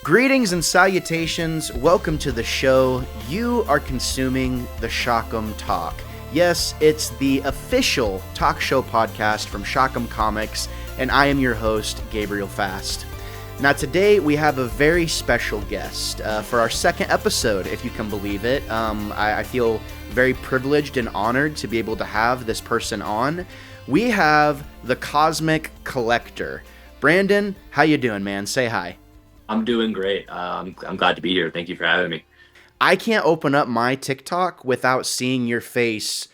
Greetings and salutations. Welcome to the show. You are consuming the Comic-Tok. Yes, it's the official talk show podcast from Comics, and I am your host, Gabriel Fast. Now today we have a very special guest for our second episode, if you can believe it. I feel very privileged and honored to be able to have this person on. We have the Cozmik Collector. Brandon, how you doing, man? Say hi. I'm doing great. I'm glad to be here. Thank you for having me. I can't open up my TikTok without seeing your face,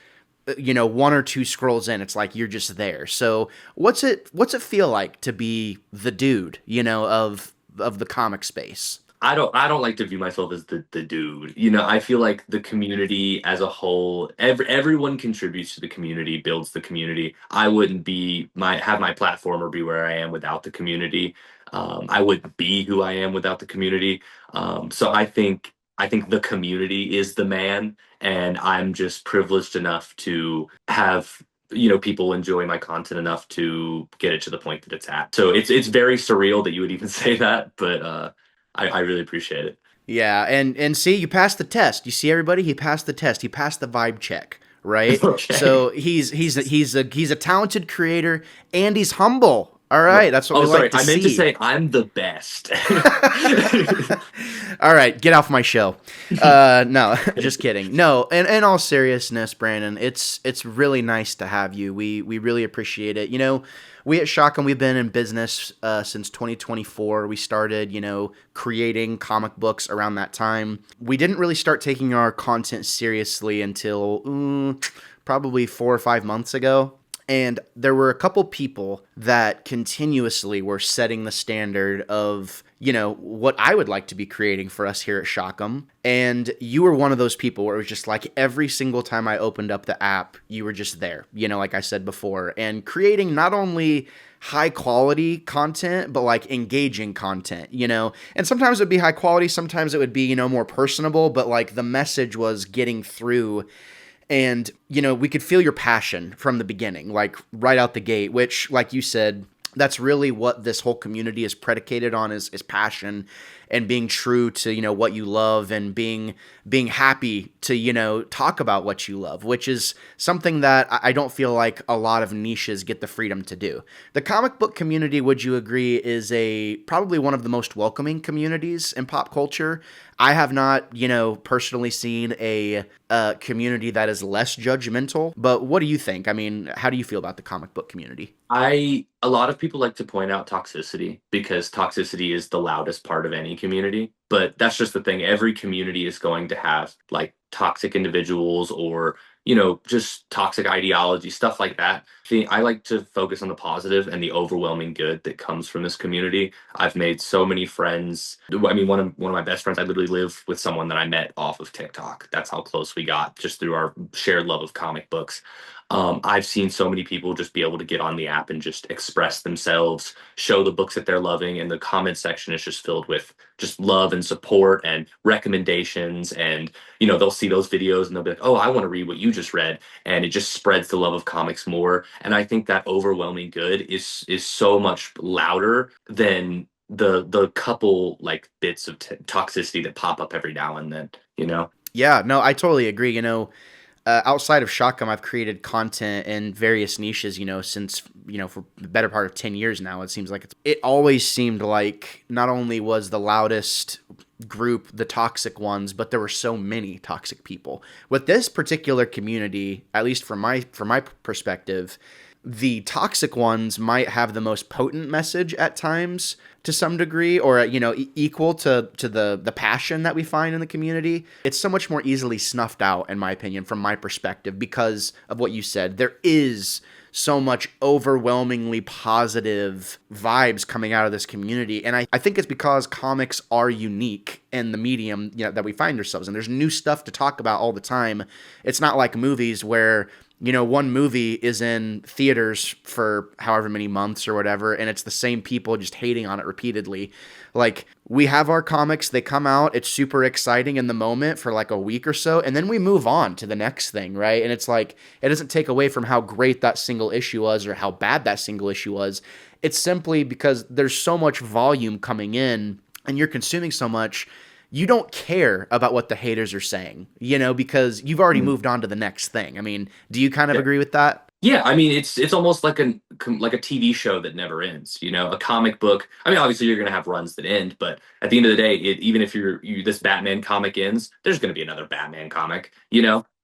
one or two scrolls in. It's like you're just there. So what's it feel like to be the dude, of the comic space? I don't like to view myself as the dude. I feel like the community as a whole, everyone contributes to the community, builds the community. I wouldn't have my platform or be where I am without the community. I wouldn't be who I am without the community. So I think the community is the man, and I'm just privileged enough to have people enjoy my content enough to get it to the point that it's at. So it's very surreal that you would even say that, but I really appreciate it. Yeah, and see, you passed the test. You see, everybody, he passed the test. He passed the vibe check, right? Okay. So he's a talented creator, and he's humble. All right, that's what Oh, we sorry. like to I meant to see. say I'm the best. All right, get off my show. No, just kidding. No, and in all seriousness, Brandon, it's really nice to have you. We really appreciate it. We at Shotgun, we've been in business since 2024. We started, creating comic books around that time. We didn't really start taking our content seriously until probably 4 or 5 months ago. And there were a couple people that continuously were setting the standard of, what I would like to be creating for us here at Shockham. And you were one of those people where it was just like every single time I opened up the app, you were just there, like I said before, and creating not only high quality content, but like engaging content, and sometimes it would be high quality. Sometimes it would be, more personable, but like the message was getting through. And, we could feel your passion from the beginning, like right out the gate, which, like you said, that's really what this whole community is predicated on is passion and being true to, what you love and being happy to, talk about what you love, which is something that I don't feel like a lot of niches get the freedom to do. The comic book community, would you agree, is probably one of the most welcoming communities in pop culture. I have not, personally seen a community that is less judgmental, but what do you think? I mean, how do you feel about the comic book community? A lot of people like to point out toxicity because toxicity is the loudest part of any community. But that's just the thing. Every community is going to have like toxic individuals or, just toxic ideology, stuff like that. I like to focus on the positive and the overwhelming good that comes from this community. I've made so many friends. I mean, one of my best friends, I literally live with someone that I met off of TikTok. That's how close we got just through our shared love of comic books. I've seen so many people just be able to get on the app and just express themselves, show the books that they're loving, and the comment section is just filled with just love and support and recommendations. And they'll see those videos and they'll be like, "Oh, I want to read what you just read," and it just spreads the love of comics more. And I think that overwhelming good is so much louder than the couple like bits of toxicity that pop up every now and then. Yeah, no, I totally agree. Outside of Shotgun, I've created content in various niches, since, for the better part of 10 years now. It seems like it always seemed like not only was the loudest group the toxic ones, but there were so many toxic people. With this particular community, at least from my perspective, the toxic ones might have the most potent message at times to some degree, or equal to the passion that we find in the community. It's so much more easily snuffed out, in my opinion, from my perspective, because of what you said. There is so much overwhelmingly positive vibes coming out of this community, and I think it's because comics are unique in the medium that we find ourselves in. There's new stuff to talk about all the time. It's not like movies where one movie is in theaters for however many months or whatever, and it's the same people just hating on it repeatedly. Like, we have our comics, they come out, it's super exciting in the moment for like a week or so, and then we move on to the next thing, right? And it's like, it doesn't take away from how great that single issue was or how bad that single issue was. It's simply because there's so much volume coming in and you're consuming so much, you don't care about what the haters are saying, because you've already moved on to the next thing. I mean, do you kind of Yeah. agree with that? Yeah, I mean it's almost like a TV show that never ends. A comic book. I mean, obviously you're gonna have runs that end, but at the end of the day, even if this Batman comic ends, there's gonna be another Batman comic.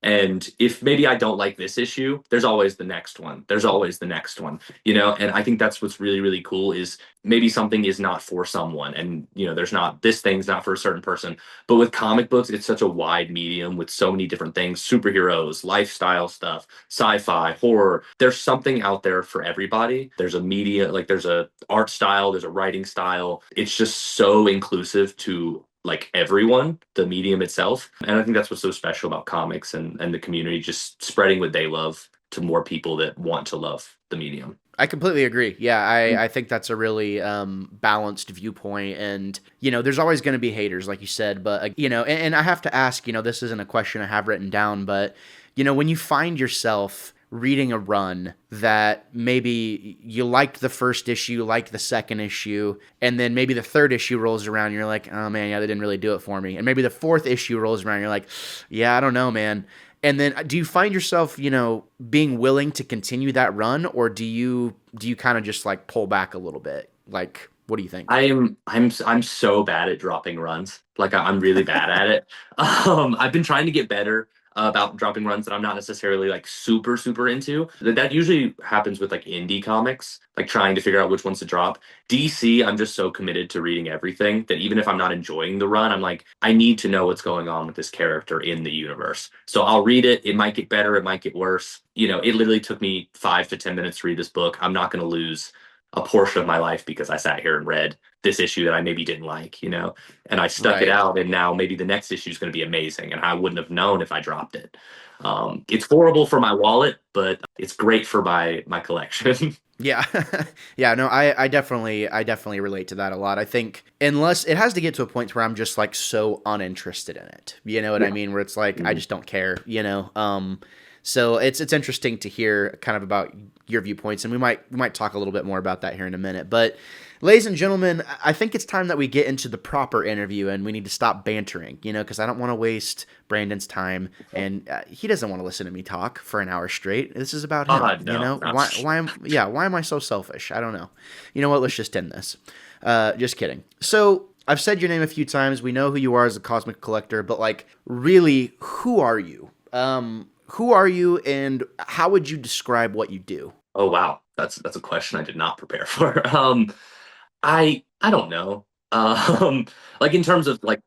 And if maybe I don't like this issue, there's always the next one. There's always the next one. And I think that's what's really really cool is maybe something is not for someone, and there's not this thing's not for a certain person. But with comic books, it's such a wide medium with so many different things: superheroes, lifestyle stuff, sci-fi, horror. There's something out there for everybody. There's a media, like there's a art style, there's a writing style. It's just so inclusive to like everyone, the medium itself. And I think that's what's so special about comics and the community just spreading what they love to more people that want to love the medium. I completely agree. Yeah, I think that's a really balanced viewpoint. And, there's always going to be haters, like you said. But, and I have to ask, this isn't a question I have written down, but, when you find yourself reading a run that maybe you liked the first issue, liked the second issue, and then maybe the third issue rolls around and you're like, oh man, yeah, they didn't really do it for me. And maybe the fourth issue rolls around and you're like, yeah, I don't know, man. And then do you find yourself, being willing to continue that run, or do you kind of just like pull back a little bit? Like, what do you think? I'm so bad at dropping runs. Like I'm really bad at it. I've been trying to get better about dropping runs that I'm not necessarily like super super into. That usually happens with like indie comics, like trying to figure out which ones to drop. DC, I'm just so committed to reading everything that even if I'm not enjoying the run, I'm like, I need to know what's going on with this character in the universe. So I'll read it. It might get better, it might get worse. It literally took me 5 to 10 minutes to read this book. I'm not going to lose a portion of my life because I sat here and read this issue that I maybe didn't like, and I stuck it Right. out, and now maybe the next issue is going to be amazing, and I wouldn't have known if I dropped it. It's horrible for my wallet, but it's great for my collection. Yeah. Yeah, no, I definitely relate to that a lot. I think unless it has to get to a point where I'm just like so uninterested in it. You know what I Yeah. mean? Where it's like I Mhm. just don't care. So it's interesting to hear kind of about your viewpoints, and we might talk a little bit more about that here in a minute. But ladies and gentlemen, I think it's time that we get into the proper interview, and we need to stop bantering, because I don't want to waste Brandon's time, and he doesn't want to listen to me talk for an hour straight. This is about him. No, Why? not. Why am I so selfish? I don't know. You know what? Let's just end this. Just kidding. So I've said your name a few times. We know who you are as a Cosmic Collector, but like, really, who are you? Who are you, and how would you describe what you do? Oh wow, that's a question I did not prepare for. I don't know. Like in terms of like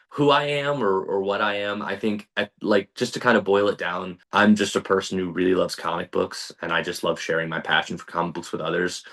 who I am or what I am, I think like just to kind of boil it down, I'm just a person who really loves comic books, and I just love sharing my passion for comic books with others.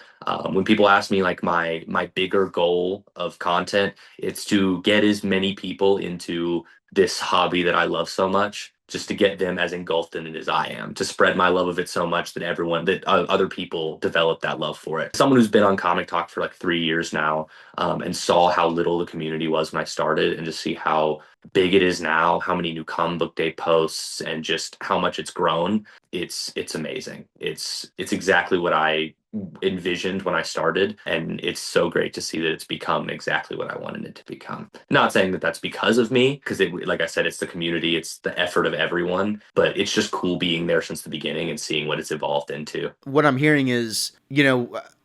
When people ask me like my bigger goal of content, it's to get as many people into this hobby that I love so much, just to get them as engulfed in it as I am, to spread my love of it so much that other people develop that love for it. Someone who's been on Comic-Tok for like 3 years now, and saw how little the community was when I started, and to see how big it is now, how many new comic book day posts, and just how much it's grown. It's amazing. It's exactly what I envisioned when I started, and it's so great to see that it's become exactly what I wanted it to become. Not saying that that's because of me, because like I said, it's the community, it's the effort of everyone, but it's just cool being there since the beginning and seeing what it's evolved into. What I'm hearing is,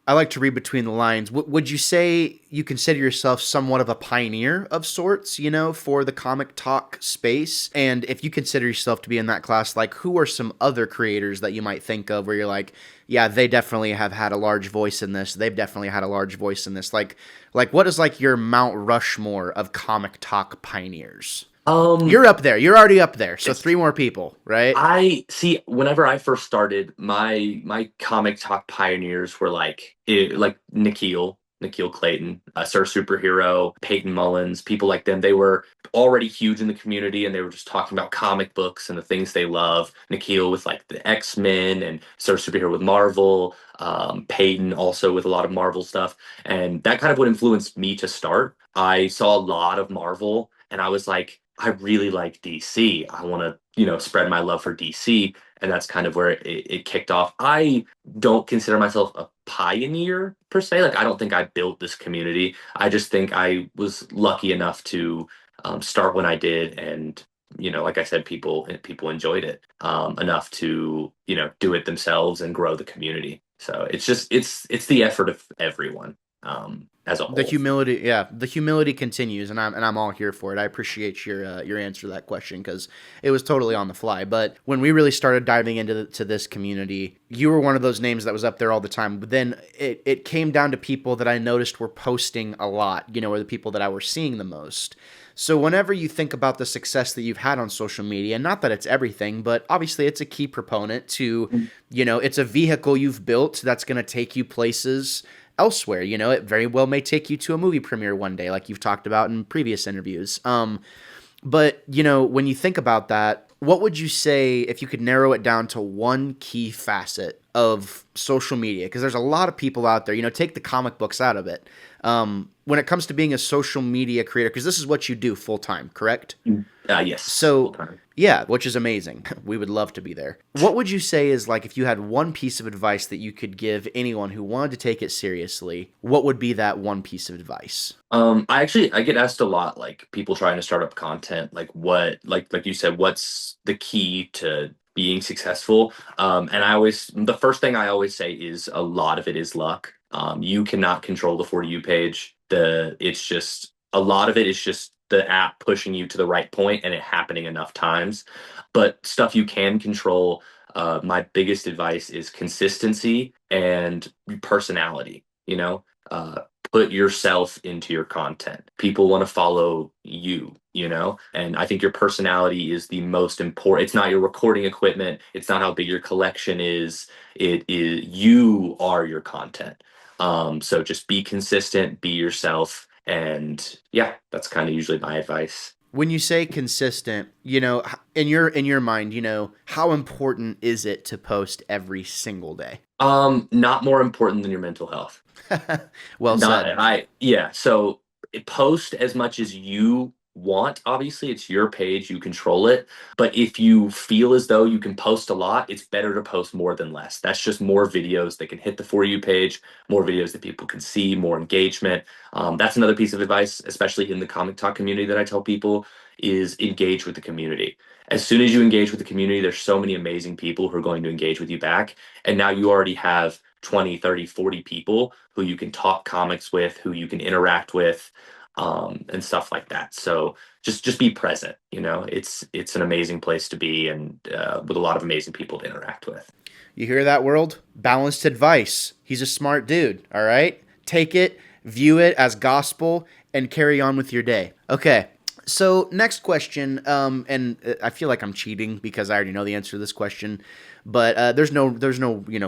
I like to read between the lines. Would you say you consider yourself somewhat of a pioneer of sorts, for the Comic-Tok space? And if you consider yourself to be in that class, like, who are some other creators that you might think of where you're like, yeah, they definitely have had a large voice in this. They've definitely had a large voice in this. Like what is like your Mount Rushmore of Comic-Tok pioneers? Um, You're up there. You're already up there. So it's three more people, right? I see. Whenever I first started, my Comic-Tok pioneers were like Nikhil Clayton, Sir Superhero, Peyton Mullins, people like them. They were already huge in the community, and they were just talking about comic books and the things they love. Nikhil with like the X-Men, and Sir Superhero with Marvel. Peyton also with a lot of Marvel stuff, and that kind of what influenced me to start. I saw a lot of Marvel, and I was like, I really like DC. I want to, spread my love for DC. and that's kind of where it kicked off. I don't consider myself a pioneer per se. Like I don't think I built this community. I just think I was lucky enough to start when I did, and like I said, people enjoyed it enough to do it themselves and grow the community. So it's the effort of everyone as a The whole. humility, yeah, the humility continues, and I'm all here for it. I appreciate your answer to that question because it was totally on the fly. But when we really started diving into to this community, you were one of those names that was up there all the time. But then it came down to people that I noticed were posting a lot. Were the people that I were seeing the most. So whenever you think about the success that you've had on social media, not that it's everything, but obviously it's a key proponent to, it's a vehicle you've built that's going to take you places elsewhere. It very well may take you to a movie premiere one day, like you've talked about in previous interviews. But when you think about that, what would you say if you could narrow it down to one key facet of social media? Because there's a lot of people out there. Take the comic books out of it. When it comes to being a social media creator, because this is what you do full time, correct? Yes, full So, time. yeah, which is amazing. We would love to be there. What would you say is like if you had one piece of advice that you could give anyone who wanted to take it seriously, what would be that one piece of advice? I get asked a lot, like people trying to start up content, like what, like you said, what's the key to being successful? And the first thing I always say is a lot of it is luck. You cannot control the For You page. It's just a lot of it is just the app pushing you to the right point and it happening enough times. But stuff you can control, my biggest advice is consistency and personality. Put yourself into your content. People want to follow you. And I think your personality is the most important. It's not your recording equipment, it's not how big your collection is. It is you are your content. So just be consistent, be yourself, and yeah, that's kind of usually my advice. When you say consistent, in your mind, how important is it to post every single day? Not more important than your mental health. Well Not said. I yeah, so post as much as you want. Obviously, it's your page, you control it. But if you feel as though you can post a lot, it's better to post more than less. That's just more videos that can hit the For You page, more videos that people can see, more engagement. That's another piece of advice, especially in the Comic-Tok community that I tell people is engage with the community. As soon as you engage with the community, there's so many amazing people who are going to engage with you back. And now you already have 20, 30, 40 people who you can talk comics with, who you can interact with, and stuff like that. So just be present. It's an amazing place to be, and with a lot of amazing people to interact with. You hear that, world? Balanced advice. He's a smart dude, all right? Take it, view it as gospel, and carry on with your day. Okay. So next question, and I feel like I'm cheating because I already know the answer to this question, but there's no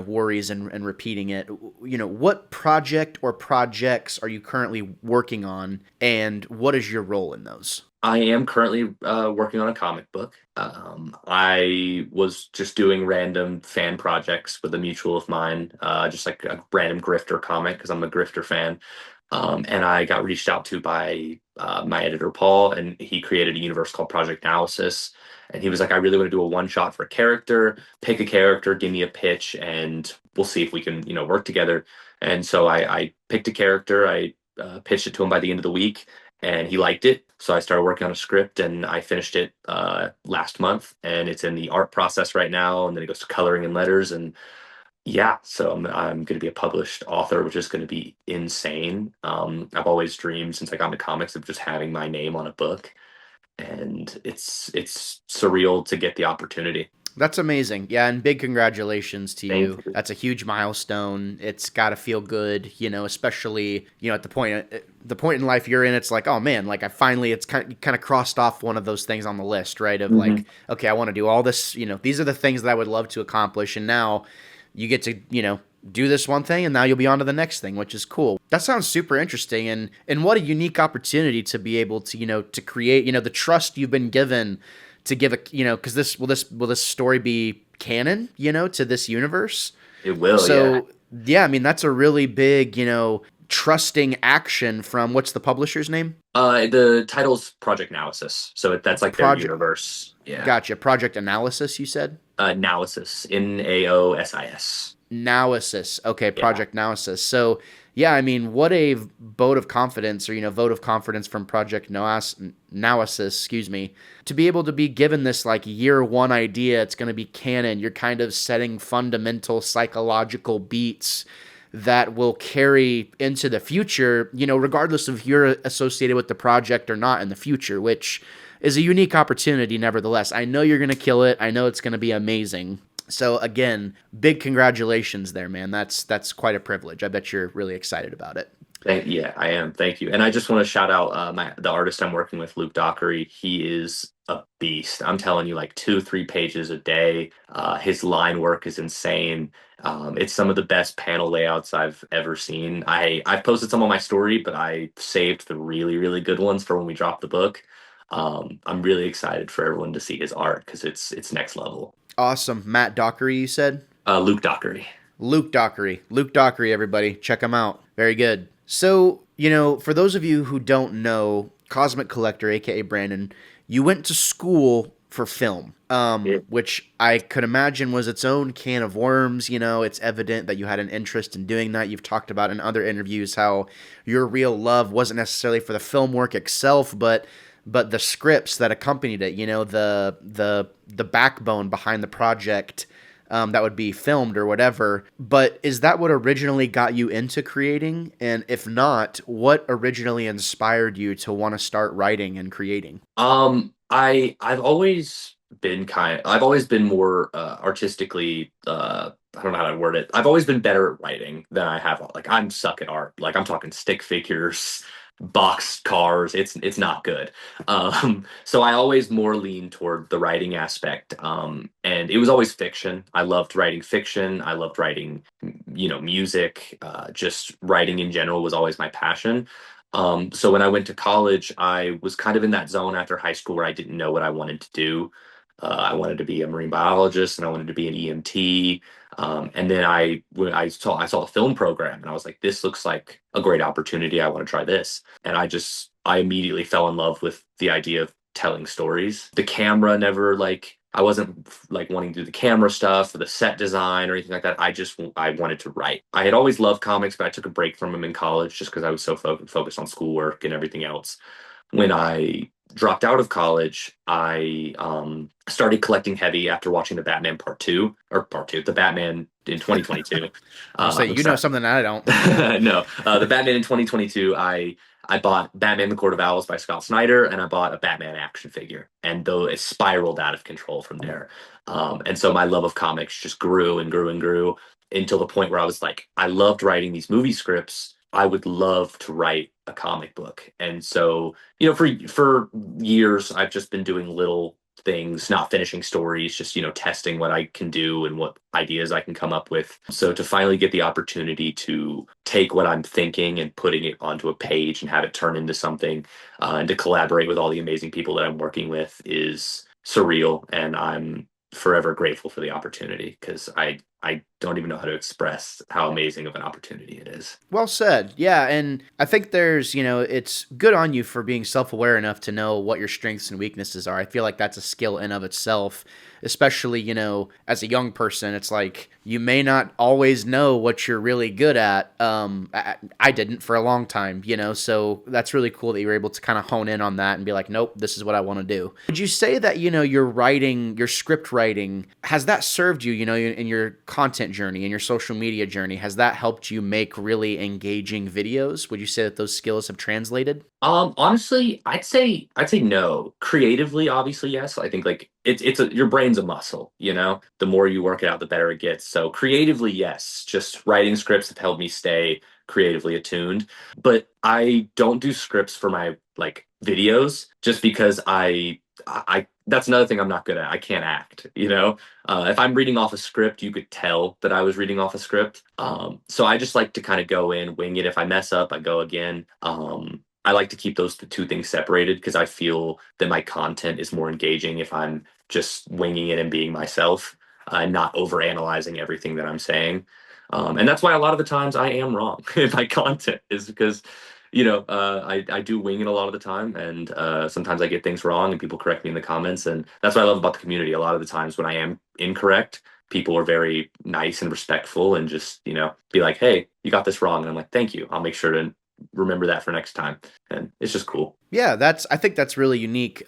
worries in repeating it. What project or projects are you currently working on, and what is your role in those? I am currently working on a comic book. I was just doing random fan projects with a mutual of mine, just like a random grifter comic because I'm a grifter fan. And I got reached out to by my editor, Paul, and he created a universe called Project Analysis. And he was like, I really want to do a one shot for a character, pick a character, give me a pitch, and we'll see if we can, work together. And so I picked a character, I pitched it to him by the end of the week, and he liked it. So I started working on a script and I finished it last month, and it's in the art process right now. And then it goes to coloring and letters. And yeah, so I'm going to be a published author, which is going to be insane. I've always dreamed since I got into comics of just having my name on a book, and it's surreal to get the opportunity. That's amazing. Yeah, and big congratulations to Thank you. you. That's a huge milestone. It's got to feel good, especially, at the point in life you're in, it's like, oh man, like it's kind of crossed off one of those things on the list, right? Of like, Hmm. okay, I want to do all this, these are the things that I would love to accomplish, and now you get to, do this one thing, and now you'll be on to the next thing, which is cool. That sounds super interesting, and what a unique opportunity to be able to, to create, the trust you've been given to give a, because this story be canon, to this universe. It will, yeah. So yeah, I mean that's a really big, trusting action from what's the publisher's name? The title's Project Analysis, so that's like their Project. universe. Yeah. Gotcha. Project Analysis, you said. Naosis, Naosis. Naosis. Okay, Yeah. Project Naosis. So, yeah, I mean, what a vote of confidence, or vote of confidence from Project Naosis, excuse me, to be able to be given this like year one idea. It's going to be canon. You're kind of setting fundamental psychological beats that will carry into the future, regardless of if you're associated with the project or not in the future, which is a unique opportunity nevertheless. I know you're going to kill it. I know it's going to be amazing. So again, big congratulations there, man. That's quite a privilege. I bet you're really excited about it. Yeah, I am. Thank you. And I just want to shout out the artist I'm working with, Luke Dockery. He is a beast. I'm telling you, like 2, 3 pages a day. His line work is insane. It's some of the best panel layouts I've ever seen. I've posted some on my story, but I saved the really, really good ones for when we drop the book. I'm really excited for everyone to see his art because it's next level. Awesome. Matt Dockery, you said? Luke Dockery. Luke Dockery. Luke Dockery, everybody. Check him out. Very good. So, for those of you who don't know, Cosmic Collector, aka Brandon, you went to school for film, Yeah. which I could imagine was its own can of worms. It's evident that you had an interest in doing that. You've talked about in other interviews how your real love wasn't necessarily for the film work itself, but the scripts that accompanied it. The backbone behind the project that would be filmed or whatever. But is that what originally got you into creating? And if not, what originally inspired you to want to start writing and creating? I've always been more artistically I don't know how to word it. I've always been better at writing than I have. Like I'm suck at art. Like I'm talking stick figures, box cars. It's not good. So I always more lean toward the writing aspect. And it was always fiction. I loved writing fiction. I loved writing, music. Just writing in general was always my passion. So when I went to college, I was kind of in that zone after high school where I didn't know what I wanted to do. I wanted to be a marine biologist and I wanted to be an EMT. And then when I saw the film program and I was like, this looks like a great opportunity. I want to try this. And I immediately fell in love with the idea of telling stories. The camera never like I wasn't like wanting to do the camera stuff or the set design or anything like that. I wanted to write. I had always loved comics, but I took a break from them in college just because I was so focused on schoolwork and everything else. When I dropped out of college, I started collecting heavy after watching the Batman Part Two, the Batman in 2022. I'll say I'm you know sorry. something that I don't. No, the Batman in 2022. I bought Batman: The Court of Owls by Scott Snyder, and I bought a Batman action figure, and though it spiraled out of control from there. And so my love of comics just grew and grew and grew until the point where I was like, I loved writing these movie scripts. I would love to write a comic book, and so for years I've just been doing little things, not finishing stories, just testing what I can do and what ideas I can come up with. So to finally get the opportunity to take what I'm thinking and putting it onto a page and have it turn into something, and to collaborate with all the amazing people that I'm working with is surreal, and I'm forever grateful for the opportunity because I don't even know how to express how amazing of an opportunity it is. Well said. Yeah, and I think it's good on you for being self-aware enough to know what your strengths and weaknesses are. I feel like that's a skill in of itself, especially, as a young person. It's like you may not always know what you're really good at. I didn't for a long time, so that's really cool that you were able to kind of hone in on that and be like, nope, this is what I want to do. Would you say that, your writing, your script writing, has that served you, in your content journey, in your social media journey? Has that helped you make really engaging videos? Would you say that those skills have translated? Honestly, I'd say no. Creatively, obviously, yes. I think like your brain's a muscle, you know? The more you work it out, the better it gets. So creatively, yes. Just writing scripts have helped me stay creatively attuned. But I don't do scripts for my like videos just because I that's another thing I'm not good at. I can't act, you know? If I'm reading off a script, you could tell that I was reading off a script. So I just like to kind of go in, wing it. If I mess up, I go again. I like to keep those two things separated because I feel that my content is more engaging if I'm just winging it and being myself, and not over analyzing everything that I'm saying. And that's why a lot of the times I am wrong in my content is because, I do wing it a lot of the time, and sometimes I get things wrong, and people correct me in the comments, and that's what I love about the community. A lot of the times when I am incorrect, people are very nice and respectful, and just be like, "Hey, you got this wrong," and I'm like, "Thank you. I'll make sure to remember that for next time." And it's just cool. Yeah, I think that's really unique.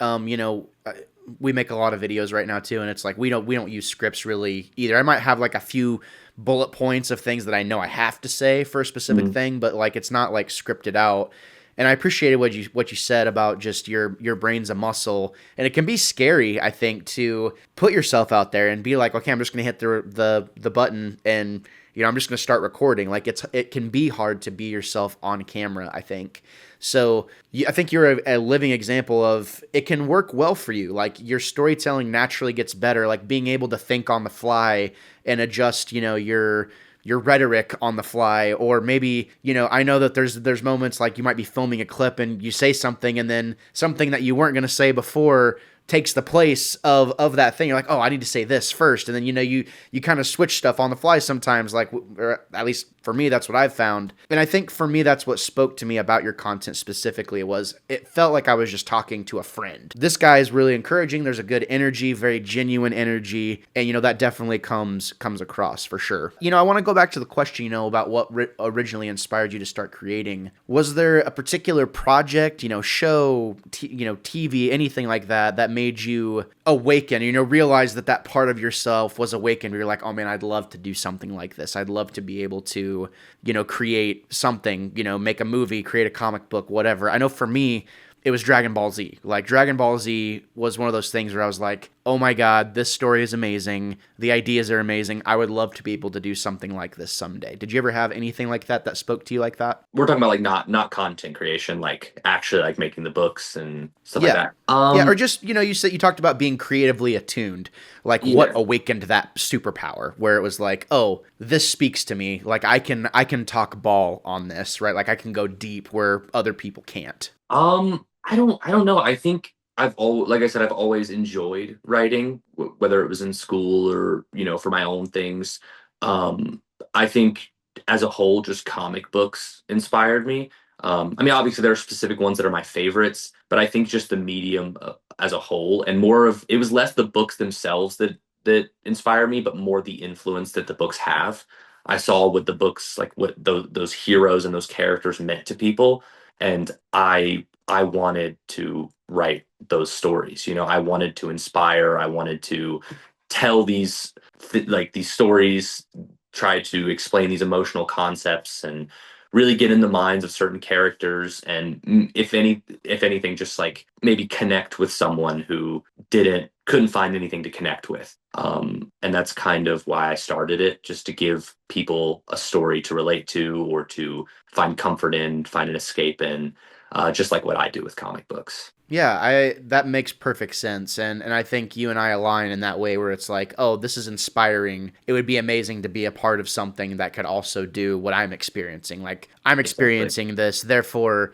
We make a lot of videos right now too, and it's like we don't use scripts really either. I might have like a few bullet points of things that I know I have to say for a specific Mhm. thing, but like it's not like scripted out. And I appreciated what you said about just your brain's a muscle, and it can be scary, I think, to put yourself out there and be like, okay, I'm just gonna hit the button and I'm just gonna start recording. Like it can be hard to be yourself on camera, I think. So I think you're a living example of it can work well for you. Like your storytelling naturally gets better, like being able to think on the fly and adjust, your rhetoric on the fly. Or maybe, I know that there's moments like you might be filming a clip and you say something and then something that you weren't going to say before takes the place of that thing. You're like, oh, I need to say this first, and then you kind of switch stuff on the fly sometimes. Like, or at least for me, that's what I've found. And I think for me, that's what spoke to me about your content specifically. Was it felt like I was just talking to a friend. This guy is really encouraging. There's a good energy, very genuine energy, and that definitely comes across for sure. I want to go back to the question, about what originally inspired you to start creating. Was there a particular project, show, TV, anything like that made you awaken, realize that part of yourself was awakened? You're like, oh man, I'd love to do something like this. I'd love to be able to, create something, make a movie, create a comic book, whatever. I know for me, it was Dragon Ball Z. Like Dragon Ball Z was one of those things where I was like, oh my God, this story is amazing. The ideas are amazing. I would love to be able to do something like this someday. Did you ever have anything like that spoke to you like that? We're talking about like not content creation, like actually like making the books and stuff like Yeah. that. Yeah, or just, you talked about being creatively attuned. Like what Yeah. awakened that superpower where it was like, "Oh, this speaks to me. Like I can talk ball on this, right? Like I can go deep where other people can't." I don't know. I think like I said, I've always enjoyed writing, whether it was in school or for my own things. I think as a whole, just comic books inspired me. I mean, obviously there are specific ones that are my favorites, but I think just the medium as a whole, and more of it was less the books themselves that inspire me, but more the influence that the books have. I saw with the books, like what those heroes and those characters meant to people, and I wanted to write those stories. I wanted to inspire. I wanted to tell like these stories, try to explain these emotional concepts, and really get in the minds of certain characters. And if anything, just like maybe connect with someone who couldn't find anything to connect with. And that's kind of why I started it, just to give people a story to relate to or to find comfort in, find an escape in, just like what I do with comic books. Yeah, I that makes perfect sense, and I think you and I align in that way where it's like, oh, this is inspiring. It would be amazing to be a part of something that could also do what I'm experiencing. Like I'm Exactly. experiencing this, therefore,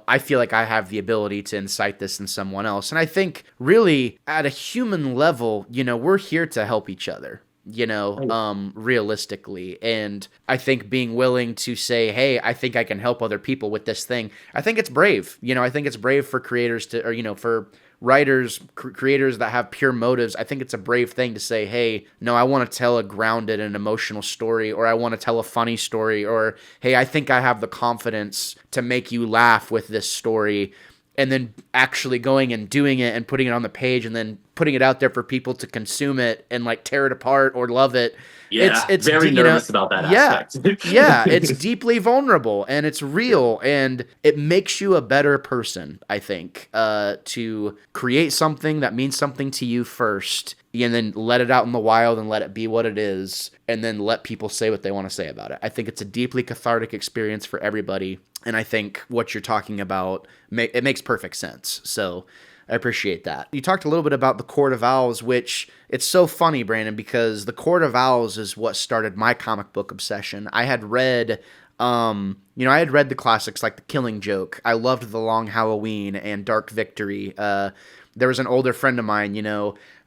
I feel like I have the ability to incite this in someone else. And I think really at a human level, we're here to help each other. Realistically. And I think being willing to say, hey, I think I can help other people with this thing, I think it's brave. I think it's brave for creators to, or, for writers, creators that have pure motives. I think it's a brave thing to say, hey, no, I want to tell a grounded and emotional story, or I want to tell a funny story, or hey, I think I have the confidence to make you laugh with this story. And then actually going and doing it and putting it on the page and then putting it out there for people to consume it and like tear it apart or love it. Yeah, It's very nervous about that yeah. aspect. Yeah, it's deeply vulnerable and it's real and it makes you a better person, I think, to create something that means something to you first and then let it out in the wild and let it be what it is and then let people say what they want to say about it. I think it's a deeply cathartic experience for everybody. And I think what you're talking about, it makes perfect sense. So I appreciate that. You talked a little bit about the Court of Owls, which it's so funny, Brandon, because the Court of Owls is what started my comic book obsession. I had read I had read the classics like The Killing Joke. I loved The Long Halloween and Dark Victory. There was an older friend of mine,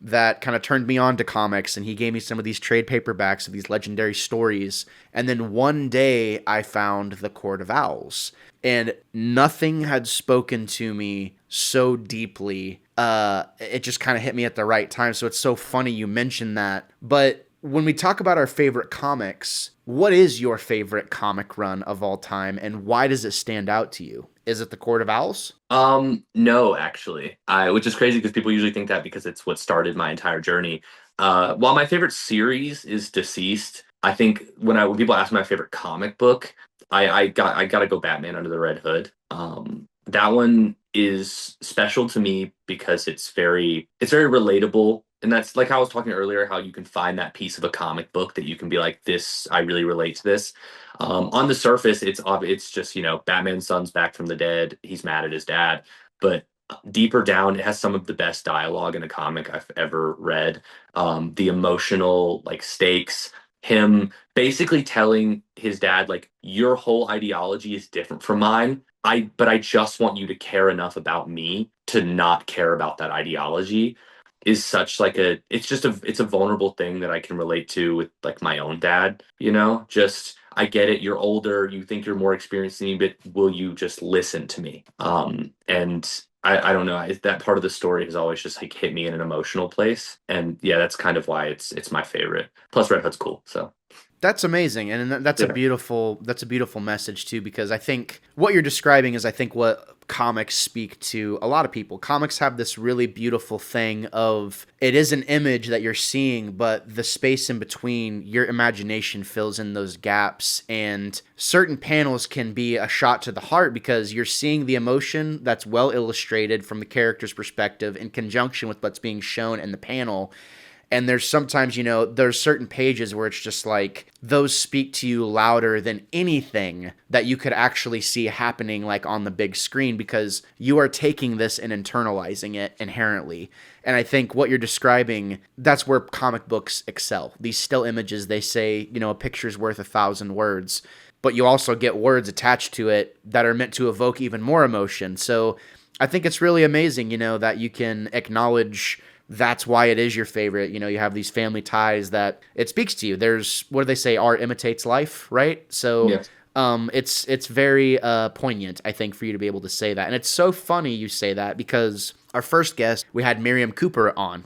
that kind of turned me on to comics, and he gave me some of these trade paperbacks of these legendary stories. And then one day I found The Court of Owls, and nothing had spoken to me so deeply. It just kind of hit me at the right time. So it's so funny you mentioned that. But when we talk about our favorite comics, what is your favorite comic run of all time, and why does it stand out to you? Is it The Court of Owls? No, actually, which is crazy because people usually think that because it's what started my entire journey. While my favorite series is Deceased, I think when people ask my favorite comic book, I gotta go Batman Under the Red Hood. That one is special to me because it's very relatable. And that's like how I was talking earlier, how you can find that piece of a comic book that you can be like, this, I really relate to this. On the surface, it's just Batman's son's back from the dead. He's mad at his dad, but deeper down, it has some of the best dialogue in a comic I've ever read. The emotional like stakes, him basically telling his dad like, your whole ideology is different from mine. But I just want you to care enough about me to not care about that ideology is such like it's a vulnerable thing that I can relate to with like my own dad, just I get it, you're older, you think you're more experienced than me, but will you just listen to me? And I don't know, that part of the story has always just like hit me in an emotional place, and yeah, that's kind of why it's my favorite. Plus Red Hood's cool, so That's amazing, and yeah. that's a beautiful message too. Because I think what you're describing is, I think, what comics speak to a lot of people. Comics have this really beautiful thing of it is an image that you're seeing, but the space in between, your imagination fills in those gaps, and certain panels can be a shot to the heart because you're seeing the emotion that's well illustrated from the character's perspective in conjunction with what's being shown in the panel. And there's sometimes, there's certain pages where it's just like those speak to you louder than anything that you could actually see happening like on the big screen, because you are taking this and internalizing it inherently. And I think what you're describing, that's where comic books excel. These still images, they say, a picture's worth 1,000 words, but you also get words attached to it that are meant to evoke even more emotion. So I think it's really amazing, that you can acknowledge that's why it is your favorite. You have these family ties that it speaks to you. There's, what do they say? Art imitates life, right? So Yeah. it's very poignant, I think, for you to be able to say that. And it's so funny you say that because our first guest, we had Miriam Cooper on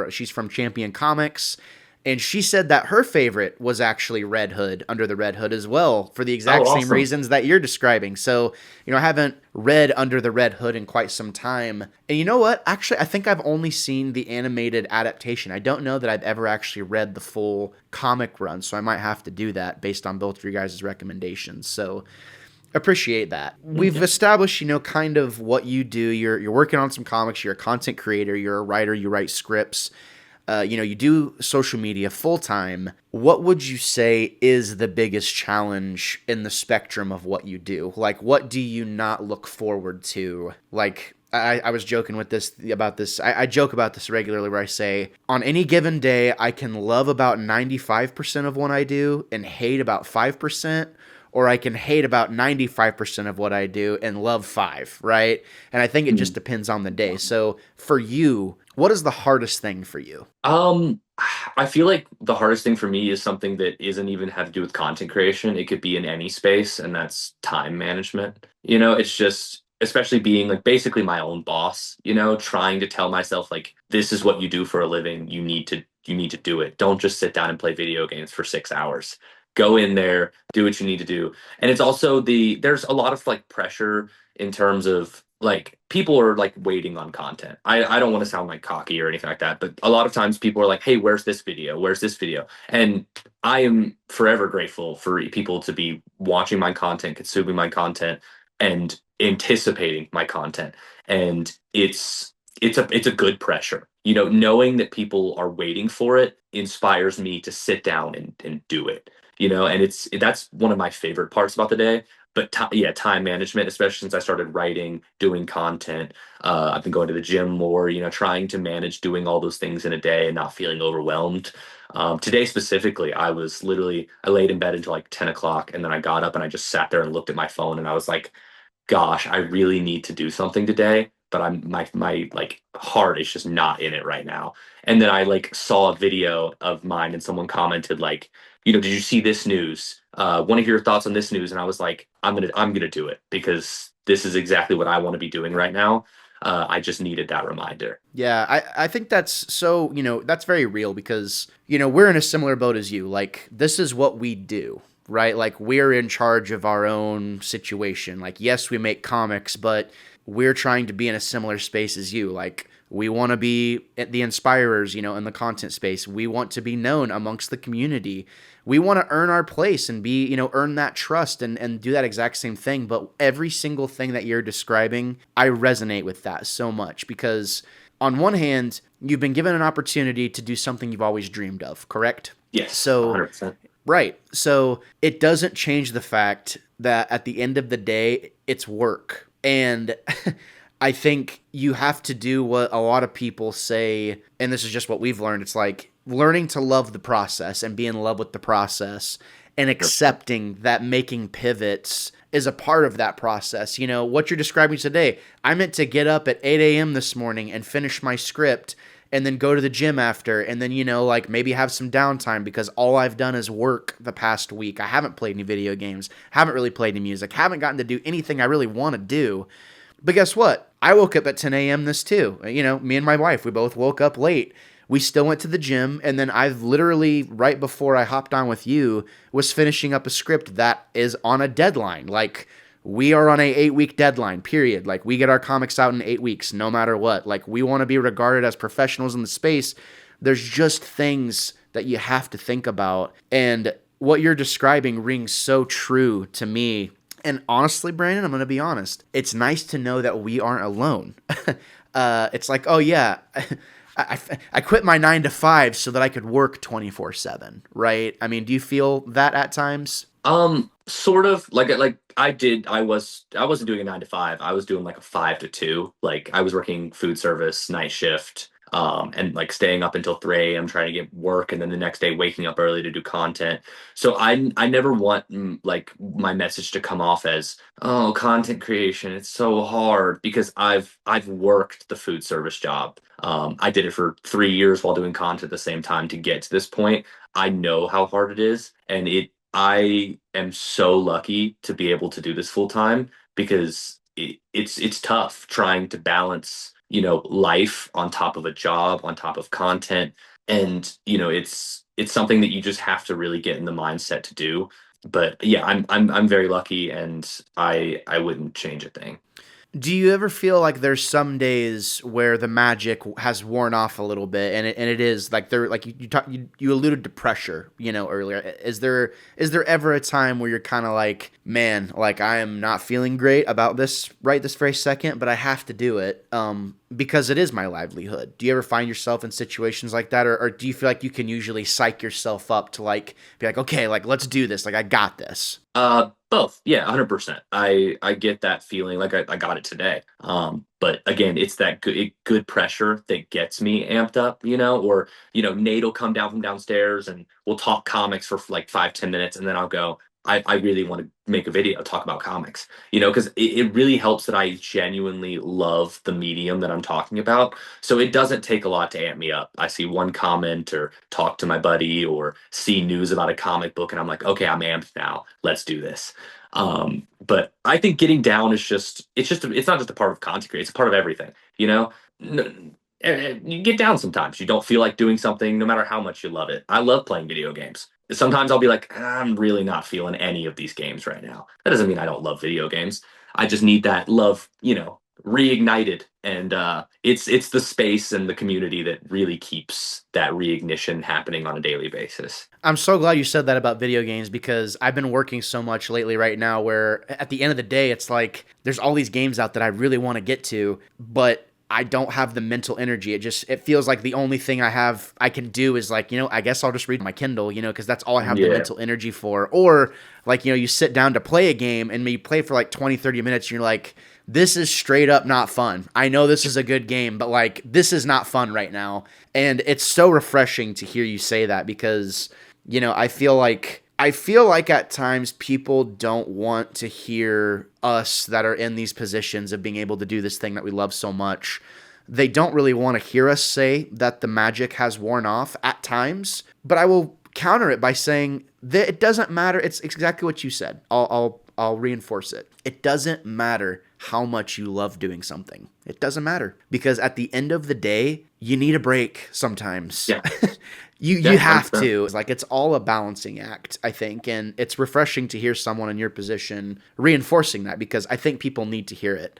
she's from Champion Comics. And she said that her favorite was actually Red Hood, Under the Red Hood as well, for the Oh, exact same awesome. reasons that you're describing. So, I haven't read Under the Red Hood in quite some time. And you know what? Actually, I think I've only seen the animated adaptation. I don't know that I've ever actually read the full comic run, so I might have to do that based on both of your guys' recommendations. So, appreciate that. We've Yeah. established, kind of what you do. You're working on some comics, you're a content creator, you're a writer, you write scripts. You do social media full time. What would you say is the biggest challenge in the spectrum of what you do? Like, what do you not look forward to? Like, I was joking with this about this. I joke about this regularly where I say, on any given day, I can love about 95% of what I do and hate about 5%. Or I can hate about 95% of what I do and love 5, right? And I think it just Mhm. depends on the day. So for you, what is the hardest thing for you? Um, I feel like the hardest thing for me is something that isn't even have to do with content creation. It could be in any space, and that's time management. It's just, especially being like basically my own boss, trying to tell myself like, this is what you do for a living. You need to do it. Don't just sit down and play video games for 6 hours. Go in there, do what you need to do. And it's also there's a lot of like pressure in terms of like people are like waiting on content. I don't want to sound like cocky or anything like that, but a lot of times people are like, hey, where's this video? Where's this video? And I am forever grateful for people to be watching my content, consuming my content, and anticipating my content. And it's a good pressure. Knowing that people are waiting for it inspires me to sit down and do it. And that's one of my favorite parts about the day. But yeah, time management, especially since I started writing, doing content. I've been going to the gym more, trying to manage doing all those things in a day and not feeling overwhelmed. Today specifically, I laid in bed until like 10 o'clock, and then I got up and I just sat there and looked at my phone, and I was like, gosh, I really need to do something today, but my like heart is just not in it right now. And then I like saw a video of mine and someone commented like, did you see this news? Want to hear your thoughts on this news? And I was like, I'm gonna do it because this is exactly what I want to be doing right now. I just needed that reminder. Yeah, I think that's so, that's very real because, we're in a similar boat as you. Like, this is what we do, right? Like, we're in charge of our own situation. Like, yes, we make comics, but we're trying to be in a similar space as you. Like, we want to be the inspirers, in the content space. We want to be known amongst the community. We want to earn our place and be, earn that trust and do that exact same thing. But every single thing that you're describing, I resonate with that so much because on one hand, you've been given an opportunity to do something you've always dreamed of, correct? Yes, So, 100%. right. So it doesn't change the fact that at the end of the day, it's work. And I think you have to do what a lot of people say, and this is just what we've learned. It's like learning to love the process and be in love with the process and accepting that making pivots is a part of that process. What you're describing today, I meant to get up at 8 a.m. this morning and finish my script and then go to the gym after and then, like maybe have some downtime because all I've done is work the past week. I haven't played any video games, haven't really played any music, haven't gotten to do anything I really want to do. But guess what? I woke up at 10 a.m. this too. Me and my wife, we both woke up late. We still went to the gym, and then I've literally, right before I hopped on with you, was finishing up a script that is on a deadline. Like, we are on a 8-week deadline, period. Like, we get our comics out in 8 weeks, no matter what. Like, we want to be regarded as professionals in the space. There's just things that you have to think about. And what you're describing rings so true to me. And honestly, Brandon, I'm going to be honest. It's nice to know that we aren't alone. It's like, oh yeah, I quit my 9 to 5 so that I could work 24/7, right? I mean, do you feel that at times? Sort of like I wasn't doing a 9 to 5. I was doing like a 5 to 2. Like I was working food service, night shift, and like staying up until 3 a.m. trying to get work, and then the next day waking up early to do content. So I never want like my message to come off as, oh, content creation, it's so hard because I've worked the food service job. I did it for 3 years while doing content at the same time to get to this point. I know how hard it is, and I am so lucky to be able to do this full time because it's tough trying to balance, life on top of a job, on top of content, and it's something that you just have to really get in the mindset to do. But yeah, I'm very lucky, and I wouldn't change a thing. Do you ever feel like there's some days where the magic has worn off a little bit, and it is like there, like you alluded to pressure, earlier. Is there ever a time where you're kind of like, man, like I am not feeling great about this right this very second, but I have to do it, because it is my livelihood. Do you ever find yourself in situations like that, or do you feel like you can usually psych yourself up to like be like, okay, like let's do this, like I got this? Both. Yeah, 100%. I get that feeling like I got it today. But again, it's that good pressure that gets me amped up, or, Nate will come down from downstairs and we'll talk comics for like 5-10 minutes. And then I'll go, I really want to make a video, talk about comics, because it really helps that I genuinely love the medium that I'm talking about. So it doesn't take a lot to amp me up. I see one comment or talk to my buddy or see news about a comic book and I'm like, okay, I'm amped now. Let's do this. But I think getting down is it's not just a part of content creation, it's a part of everything, you get down sometimes. You don't feel like doing something no matter how much you love it. I love playing video games. Sometimes I'll be like, I'm really not feeling any of these games right now. That doesn't mean I don't love video games. I just need that love, reignited. And it's the space and the community that really keeps that reignition happening on a daily basis. I'm so glad you said that about video games because I've been working so much lately right now where at the end of the day, it's like there's all these games out that I really want to get to, but I don't have the mental energy. It feels like the only thing I can do is like, I guess I'll just read my Kindle, because that's all I have the Yeah. mental energy for. Or like, you sit down to play a game and you play for like 20, 30 minutes and you're like, this is straight up not fun. I know this is a good game, but like, this is not fun right now. And it's so refreshing to hear you say that because, I feel like at times people don't want to hear us that are in these positions of being able to do this thing that we love so much. They don't really want to hear us say that the magic has worn off at times, but I will counter it by saying that it doesn't matter. It's exactly what you said. I'll reinforce it. It doesn't matter how much you love doing something. It doesn't matter because at the end of the day, you need a break sometimes. Yeah. You Yeah. have 100%. to. It's like it's all a balancing act, I think, and it's refreshing to hear someone in your position reinforcing that because I think people need to hear it.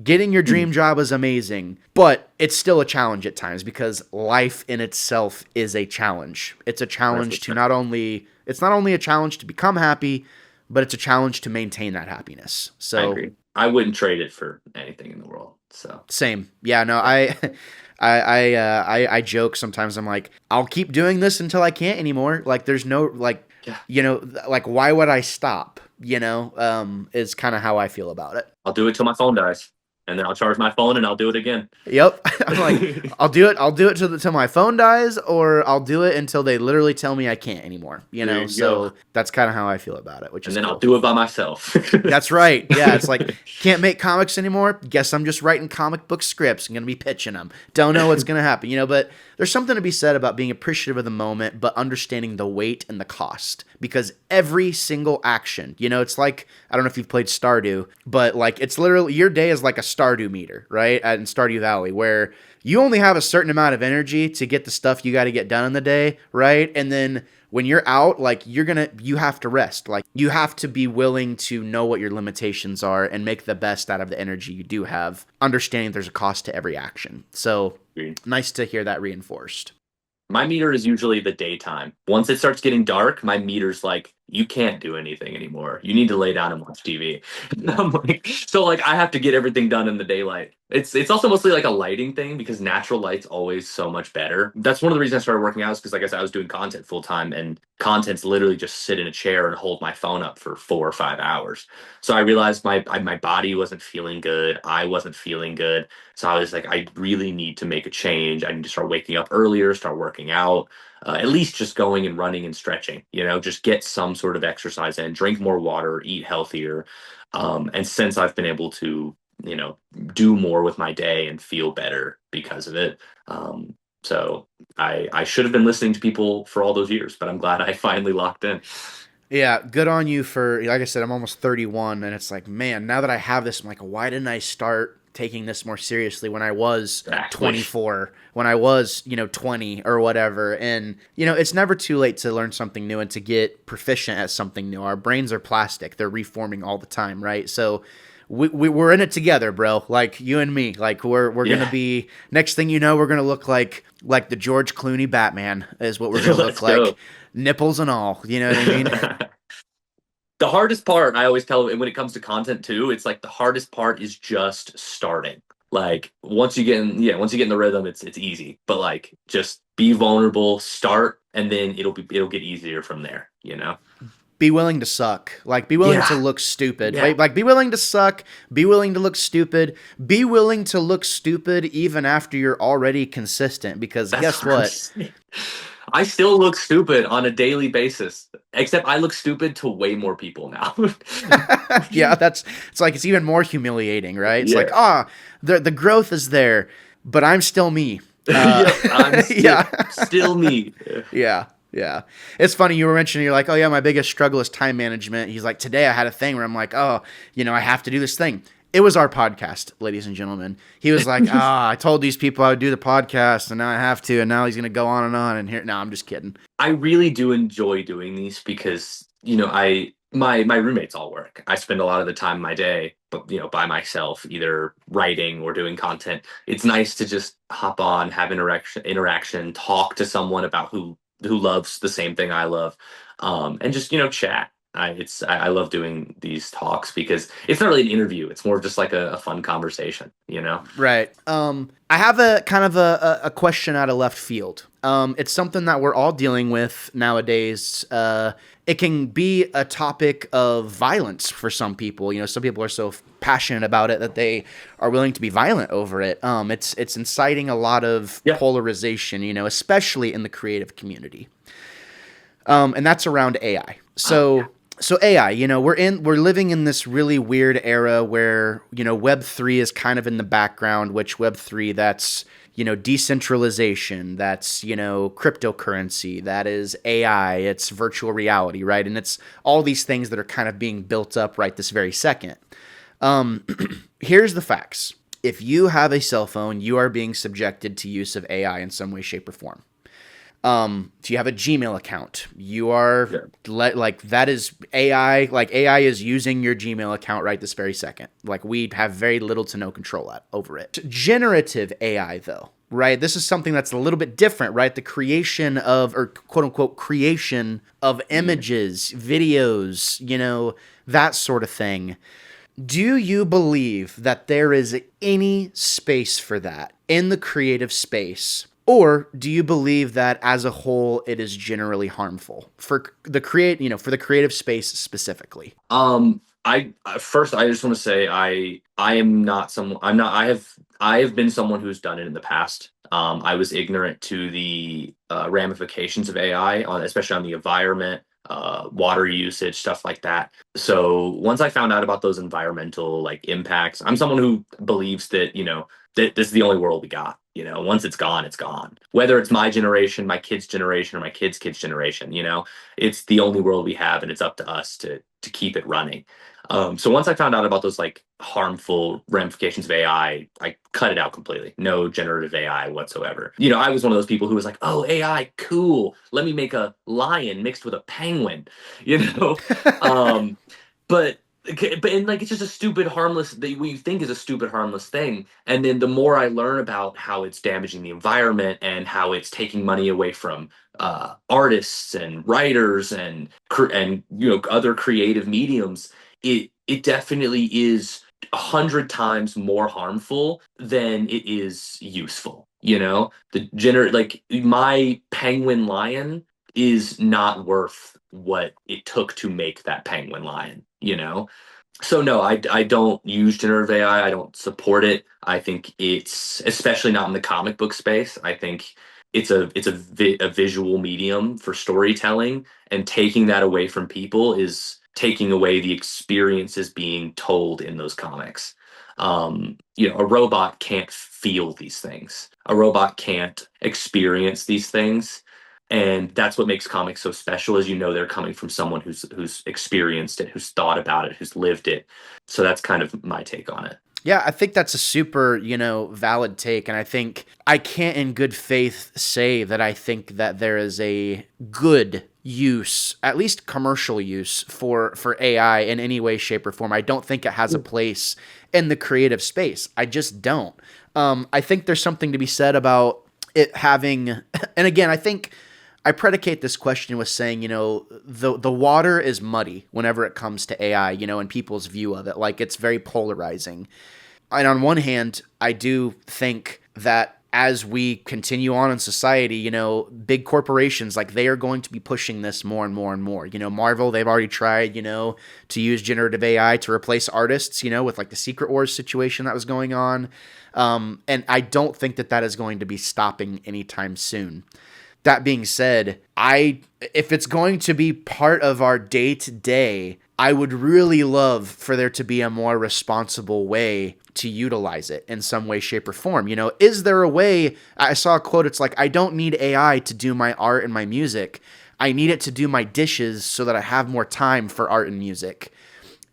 Getting your dream job is amazing, but it's still a challenge at times because life in itself is a challenge. It's a challenge to 100%. it's not only a challenge to become happy, but it's a challenge to maintain that happiness. I So agree. I wouldn't trade it for anything in the world. So same. Yeah, no, yeah. I joke sometimes. I'm like, I'll keep doing this until I can't anymore. Like, there's no like, Yeah. like why would I stop? Is kind of how I feel about it. I'll do it till my phone dies. And then I'll charge my phone and I'll do it again. Yep. I'm like, I'll do it. I'll do it till my phone dies, or I'll do it until they literally tell me I can't anymore. There you go. So that's kind of how I feel about it, which And is then I'll cool. do it by myself. That's right. Yeah, it's like can't make comics anymore. Guess I'm just writing comic book scripts. I'm gonna be pitching them. Don't know what's gonna happen, But there's something to be said about being appreciative of the moment, but understanding the weight and the cost. Because every single action, it's like I don't know if you've played Stardew, but like it's literally your day is like a Stardew meter, right? In Stardew Valley, where you only have a certain amount of energy to get the stuff you got to get done in the day, right? And then when you're out, like you have to rest. Like you have to be willing to know what your limitations are and make the best out of the energy you do have, understanding there's a cost to every action. So nice to hear that reinforced. My meter is usually the daytime. Once it starts getting dark, my meter's like, you can't do anything anymore. You need to lay down and watch TV. And I'm like, so like I have to get everything done in the daylight. It's also mostly like a lighting thing because natural light's always so much better. That's one of the reasons I started working out is because like I said, I was doing content full time and content's literally just sit in a chair and hold my phone up for 4 or 5 hours. So I realized my body wasn't feeling good. I wasn't feeling good. So I was like, I really need to make a change. I need to start waking up earlier, start working out, at least just going and running and stretching, just get some sort of exercise in, drink more water, eat healthier. And since I've been able to, do more with my day and feel better because of it. So I should have been listening to people for all those years, but I'm glad I finally locked in. Yeah, good on you for, like I said, I'm almost 31, and it's like, man, now that I have this, I'm like, why didn't I start taking this more seriously when I was Exactly. 24, when I was, 20 or whatever? And, it's never too late to learn something new and to get proficient at something new. Our brains are plastic. They're reforming all the time, right? So we're in it together, bro. Like you and me. Like we're gonna be, next thing you know, we're gonna look like the George Clooney Batman is what we're gonna Let's look like. go. Nipples and all. You know what I mean? The hardest part, I always tell, and when it comes to content too, it's like the hardest part is just starting. Like once you get in the rhythm, it's easy. But like just be vulnerable, start, and then it'll get easier from there. Be willing to suck. Like, be willing to Yeah. look stupid. Yeah. Like, be willing to suck. Be willing to look stupid. Be willing to look stupid even after you're already consistent. Because guess what? I still look stupid on a daily basis. Except I look stupid to way more people now. Yeah, it's like it's even more humiliating, right? It's like, Yeah. the growth is there, but I'm still me. Yeah, I'm Yeah. still me. Yeah. Yeah. It's funny. You were mentioning, you're like, oh, yeah, my biggest struggle is time management. He's like, today I had a thing where I'm like, oh, I have to do this thing. It was our podcast, ladies and gentlemen. He was like, I told these people I would do the podcast and now I have to. And now he's going to go on and on. And here, no, I'm just kidding. I really do enjoy doing these because, my roommates all work. I spend a lot of the time in my day, but by myself, either writing or doing content. It's nice to just hop on, have interaction, talk to someone about who loves the same thing I love, and just chat. I love doing these talks because it's not really an interview. It's more just like a fun conversation, you know? Right. I have a kind of a question out of left field. It's something that we're all dealing with nowadays. It can be a topic of violence for some people. You know, some people are so passionate about it that they are willing to be violent over it. It's inciting a lot of Yeah. polarization. You know, especially in the creative community. And that's around AI. Oh yeah. So AI, you know, we're living in this really weird era where, you know, Web3 is kind of in the background, which Web3, that's, you know, decentralization, that's, you know, cryptocurrency, that is AI, it's virtual reality, right? And it's all these things that are kind of being built up right this very second. Here's the facts. If you have a cell phone, you are being subjected to use of AI in some way, shape, or form. If you have a Gmail account, you are like that is AI. Like AI is using your Gmail account right this very second. Like we have very little to no control over it. Generative AI, though, right? This is something that's a little bit different, right? The creation of, or quote unquote creation of images, videos, you know, that sort of thing. Do you believe that there is any space for that in the creative space? Or do you believe that as a whole it is generally harmful for the for the creative space specifically? First I just want to say I am not someone I'm not I have been someone who's done it in the past. I was ignorant to the ramifications of AI, especially on the environment, water usage, stuff like that. So once I found out about those environmental like impacts, I'm someone who believes that, you know, that this is the only world we got. You know, once it's gone, it's gone. Whether it's my generation, my kids' generation, or my kids' kids' generation, you know, it's the only world we have, and it's up to us to keep it running. So once I found out about those like harmful ramifications of AI, I cut it out completely. No generative AI whatsoever. You know, I was one of those people who was like, "Oh, AI, cool. Let me make a lion mixed with a penguin." You know, um, but and like it's just a stupid harmless that we think is a stupid harmless thing, and then the more I learn about how it's damaging the environment and how it's taking money away from artists and writers and you know other creative mediums, it definitely is 100 times more harmful than it is useful. You know, like my penguin lion is not worth what it took to make that penguin lion, you know? So no, I don't use generative AI. I don't support it. I think it's especially not in the comic book space. I think a visual medium for storytelling, and taking that away from people is taking away the experiences being told in those comics. You know, a robot can't feel these things. A robot can't experience these things, and that's what makes comics so special, is you know they're coming from someone who's experienced it, who's thought about it, who's lived it. So that's kind of my take on it. Yeah, I think that's a super, you know, valid take. And I think I can't in good faith say that I think that there is a good use, at least commercial use for AI in any way, shape, or form. I don't think it has a place in the creative space. I just don't. I think there's something to be said about it having, and again, I think I predicate this question with saying, you know, the water is muddy whenever it comes to AI, you know, and people's view of it. Like it's very polarizing. And on one hand, I do think that as we continue on in society, you know, big corporations, like they are going to be pushing this more and more and more. You know, Marvel, they've already tried, you know, to use generative AI to replace artists, you know, with like the Secret Wars situation that was going on. And I don't think that that is going to be stopping anytime soon. That being said, if it's going to be part of our day to day, I would really love for there to be a more responsible way to utilize it in some way, shape, or form. You know, is there a way? I saw a quote. It's like, I don't need AI to do my art and my music. I need it to do my dishes so that I have more time for art and music.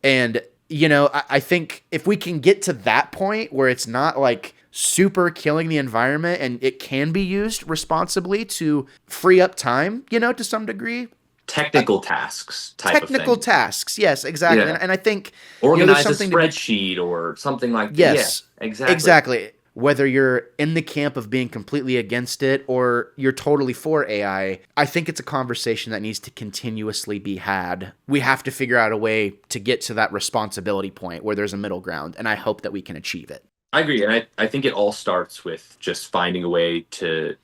And, you know, I think if we can get to that point where it's not like super killing the environment and it can be used responsibly to free up time, you know, to some degree. Technical tasks type of Technical thing. tasks, yes, exactly. Yeah. And I think, you know, there's Organize a something to be, spreadsheet or something like that. Yeah, yes, exactly. exactly. whether you're in the camp of being completely against it or you're totally for I think it's a conversation that needs to continuously be had. We have to figure out a way to get to that responsibility point where there's a middle ground, and I hope that we can achieve it. I agree, and I think it all starts with just finding a way to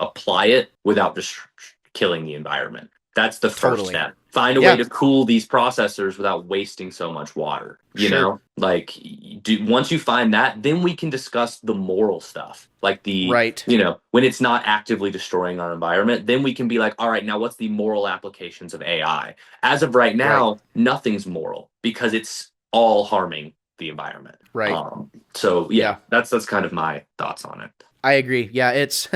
apply it without just killing the environment. That's the first Totally. step. Find a way Yeah, to cool these processors without wasting so much water. You sure. know, like once you find that, then we can discuss the moral stuff, like the Right. when it's not actively destroying our environment. Then we can be like, all right, now what's the moral applications of AI? As of right Right. now, nothing's moral because it's all harming the environment. Right. So yeah, Yeah. that's kind of my thoughts on it. I agree. Yeah, it's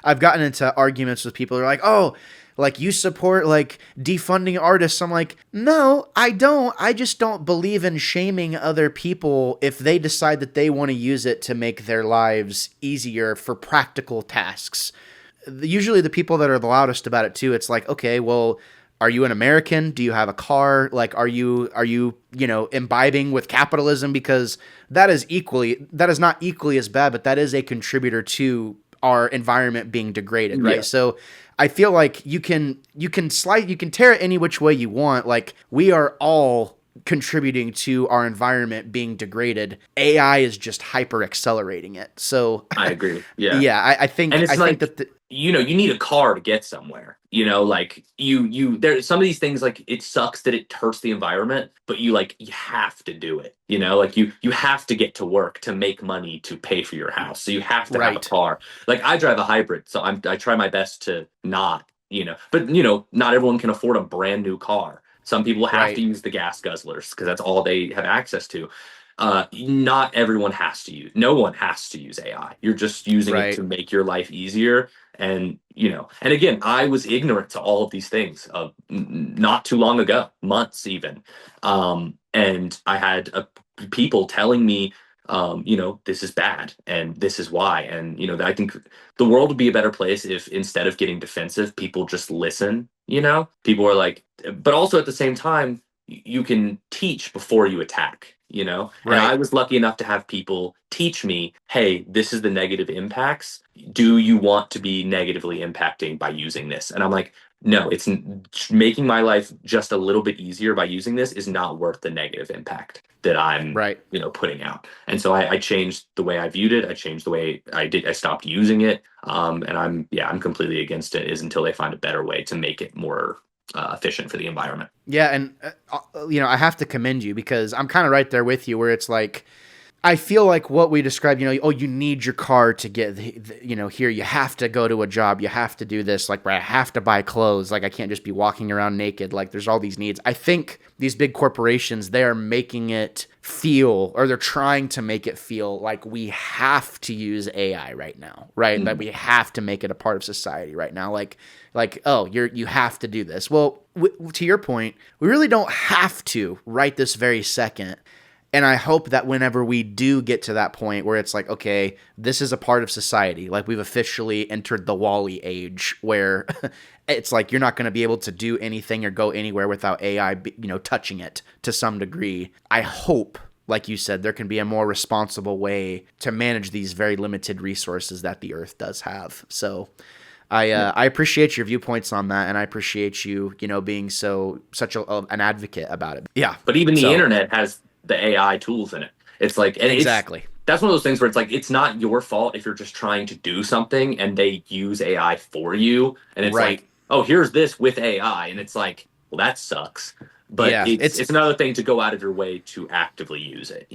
I've gotten into arguments with people who are like, "Oh, like you support like defunding artists." I'm like, "No, I don't. I just don't believe in shaming other people if they decide that they want to use it to make their lives easier for practical tasks." Usually the people that are the loudest about it too, it's like, "Okay, well, are you an American? Do you have a car? Like are you imbibing with capitalism because that is not equally as bad, but that is a contributor to our environment being degraded, Yeah, right? So I feel like you can tear it any which way you want. Like we are all contributing to our environment being degraded. AI is just hyper accelerating it. So I agree. Yeah. yeah, And I it's think like that you need a car to get somewhere, like you there some of these things, like it sucks that it hurts the environment, but you have to do it, like you have to get to work to make money to pay for your house, so you have to have a right, car. Like I drive a hybrid, so I try my best to not, but not everyone can afford a brand new car. Some people have to right, use the gas guzzlers because that's all they have access to. Not everyone has to use, no one has to use AI. You're just using it to right, make your life easier. And again, I was ignorant to all of these things not too long ago, months even. And I had people telling me, this is bad and this is why. And, I think the world would be a better place if instead of getting defensive, people just listen. People are like, but also at the same time, you can teach before you attack. And I right. was lucky enough to have people teach me, hey, this is the negative impacts. Do you want to be negatively impacting by using this? And I'm like, no, making my life just a little bit easier by using this is not worth the negative impact that I'm, Right. putting out. And so I changed the way I viewed it. I changed the way I did. I stopped using it. And I'm completely against it, is until they find a better way to make it more efficient for the environment. Yeah, and I have to commend you because I'm kind of right there with you where it's like I feel like what we described, oh, you need your car to get, here. You have to go to a job. You have to do this. Like, where I have to buy clothes. Like, I can't just be walking around naked. Like, there's all these needs. I think these big corporations, they are making it feel, or they're trying to make it feel like we have to use AI right now, right? That Mhm. we have to make it a part of society right now. Oh, you have to do this. Well, to your point, we really don't have to right this very second. And I hope that whenever we do get to that point where it's like, okay, this is a part of society, like we've officially entered the Wall-E age where it's like you're not going to be able to do anything or go anywhere without AI, touching it to some degree. I hope, like you said, there can be a more responsible way to manage these very limited resources that the Earth does have. So Yeah. I appreciate your viewpoints on that, and I appreciate you, being such an advocate about it. Yeah. But even the So internet has the AI tools in it. It's like, and exactly. that's one of those things where it's like, it's not your fault if you're just trying to do something and they use AI for you. And it's Right. like, oh, here's this with AI. And it's like, well, that sucks. But Yeah, it's another thing to go out of your way to actively use it.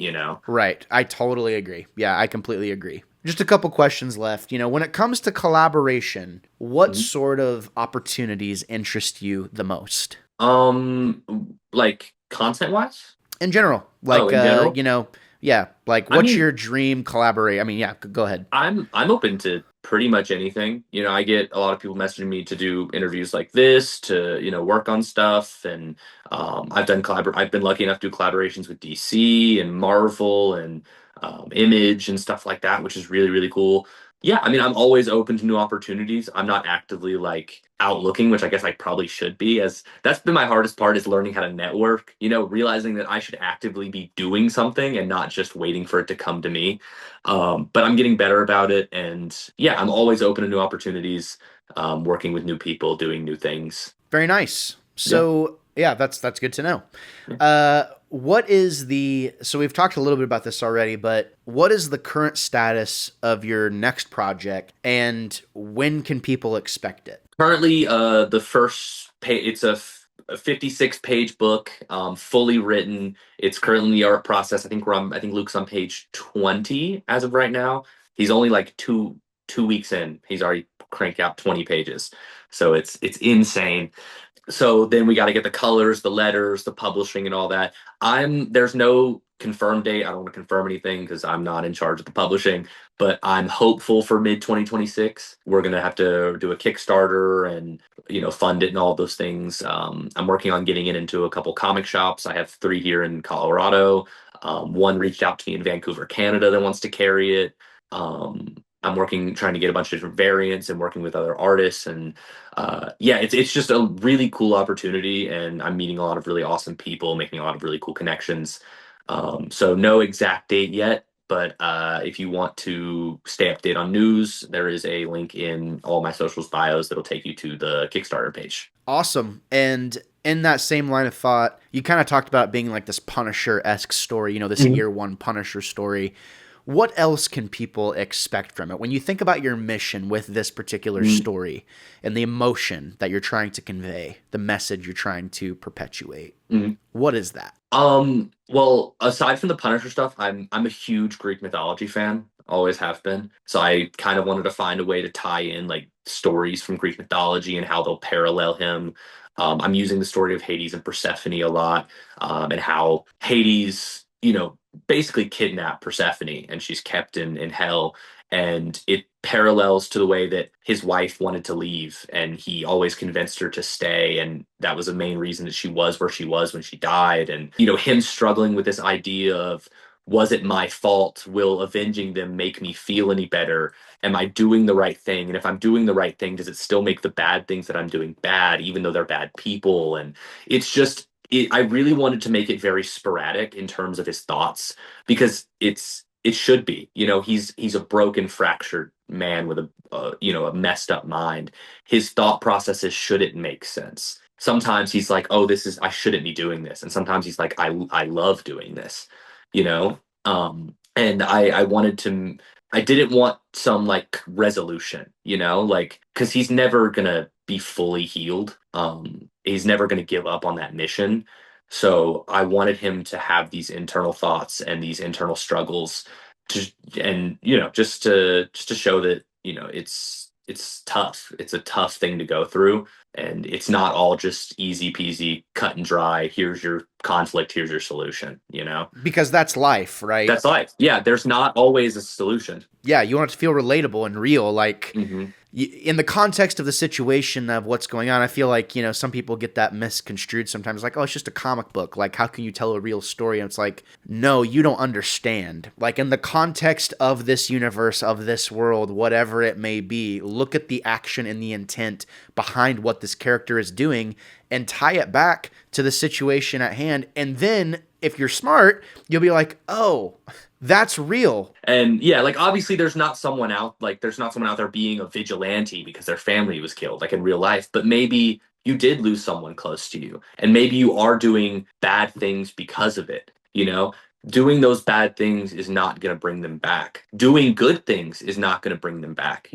right. I totally agree. Yeah, I completely agree. Just a couple questions left. When it comes to collaboration, what Mhm. sort of opportunities interest you the most? Like content wise? In general, Oh, in general? yeah, like I what's mean, your dream collaborate? I mean, yeah, go ahead. I'm open to pretty much anything. I get a lot of people messaging me to do interviews like this, to work on stuff, and I've been lucky enough to do collaborations with DC and Marvel and Image and stuff like that, which is really really cool. Yeah, I mean, I'm always open to new opportunities. I'm not actively like out looking, which I guess I probably should be, as that's been my hardest part is learning how to network, realizing that I should actively be doing something and not just waiting for it to come to me. But I'm getting better about it. And yeah, I'm always open to new opportunities, working with new people, doing new things. Very nice. Yeah. So yeah, that's good to know. Yeah. What is the so we've talked a little bit about this already, but what is the current status of your next project, and when can people expect it? Currently, the first page, a 56-page book, fully written. It's currently in the art process. I think Luke's on page 20 as of right now. He's only like two weeks in. He's already cranked out 20 pages. So it's insane. So then we got to get the colors, the letters, the publishing, and all that. There's no confirmed date. I don't want to confirm anything because I'm not in charge of the publishing, but I'm hopeful for mid 2026. We're gonna have to do a Kickstarter and fund it and all those things. I'm working on getting it into a couple comic shops. I have three here in Colorado. One reached out to me in Vancouver, Canada, that wants to carry it. I'm working, trying to get a bunch of different variants and working with other artists, and yeah, it's just a really cool opportunity, and I'm meeting a lot of really awesome people, making a lot of really cool connections. So no exact date yet, but if you want to stay updated on news, there is a link in all my socials bios that'll take you to the Kickstarter page. Awesome. And in that same line of thought, you kind of talked about it being like this Punisher-esque story, this Mhm. year one Punisher story. What else can people expect from it? When you think about your mission with this particular story and the emotion that you're trying to convey, the message you're trying to perpetuate, Mhm. what is that? Well, aside from the Punisher stuff, I'm a huge Greek mythology fan, always have been. So I kind of wanted to find a way to tie in like stories from Greek mythology and how they'll parallel him. I'm using the story of Hades and Persephone a lot, and how Hades, basically kidnapped Persephone and she's kept in hell, and it parallels to the way that his wife wanted to leave and he always convinced her to stay, and that was the main reason that she was where she was when she died. And him struggling with this idea of, was it my fault? Will avenging them make me feel any better? Am I doing the right thing? And if I'm doing the right thing, does it still make the bad things that I'm doing bad, even though they're bad people? And it's just I really wanted to make it very sporadic in terms of his thoughts, because it should be. He's a broken, fractured man with a messed up mind. His thought processes shouldn't make sense. Sometimes he's like, "Oh, I shouldn't be doing this," and sometimes he's like, "I love doing this," you know. And I wanted to. I didn't want some like resolution, like, because he's never gonna be fully healed. He's never gonna give up on that mission. So I wanted him to have these internal thoughts and these internal struggles, to, and just to show that it's tough. It's a tough thing to go through, and it's not all just easy peasy, cut and dry. Here's your conflict. Here's your solution. Because that's life, right? That's life. Yeah, there's not always a solution. Yeah, you want it to feel relatable and real. Like, Hmm. in the context of the situation of what's going on, I feel like, some people get that misconstrued sometimes. Like, oh, it's just a comic book. Like, how can you tell a real story? And it's like, no, you don't understand. Like, in the context of this universe, of this world, whatever it may be, look at the action and the intent behind what this character is doing and tie it back to the situation at hand. And then, if you're smart, you'll be like, oh, that's real. And yeah, like obviously there's not someone out there being a vigilante because their family was killed, like in real life, but maybe you did lose someone close to you, and maybe you are doing bad things because of it. Doing those bad things is not going to bring them back. Doing good things is not going to bring them back.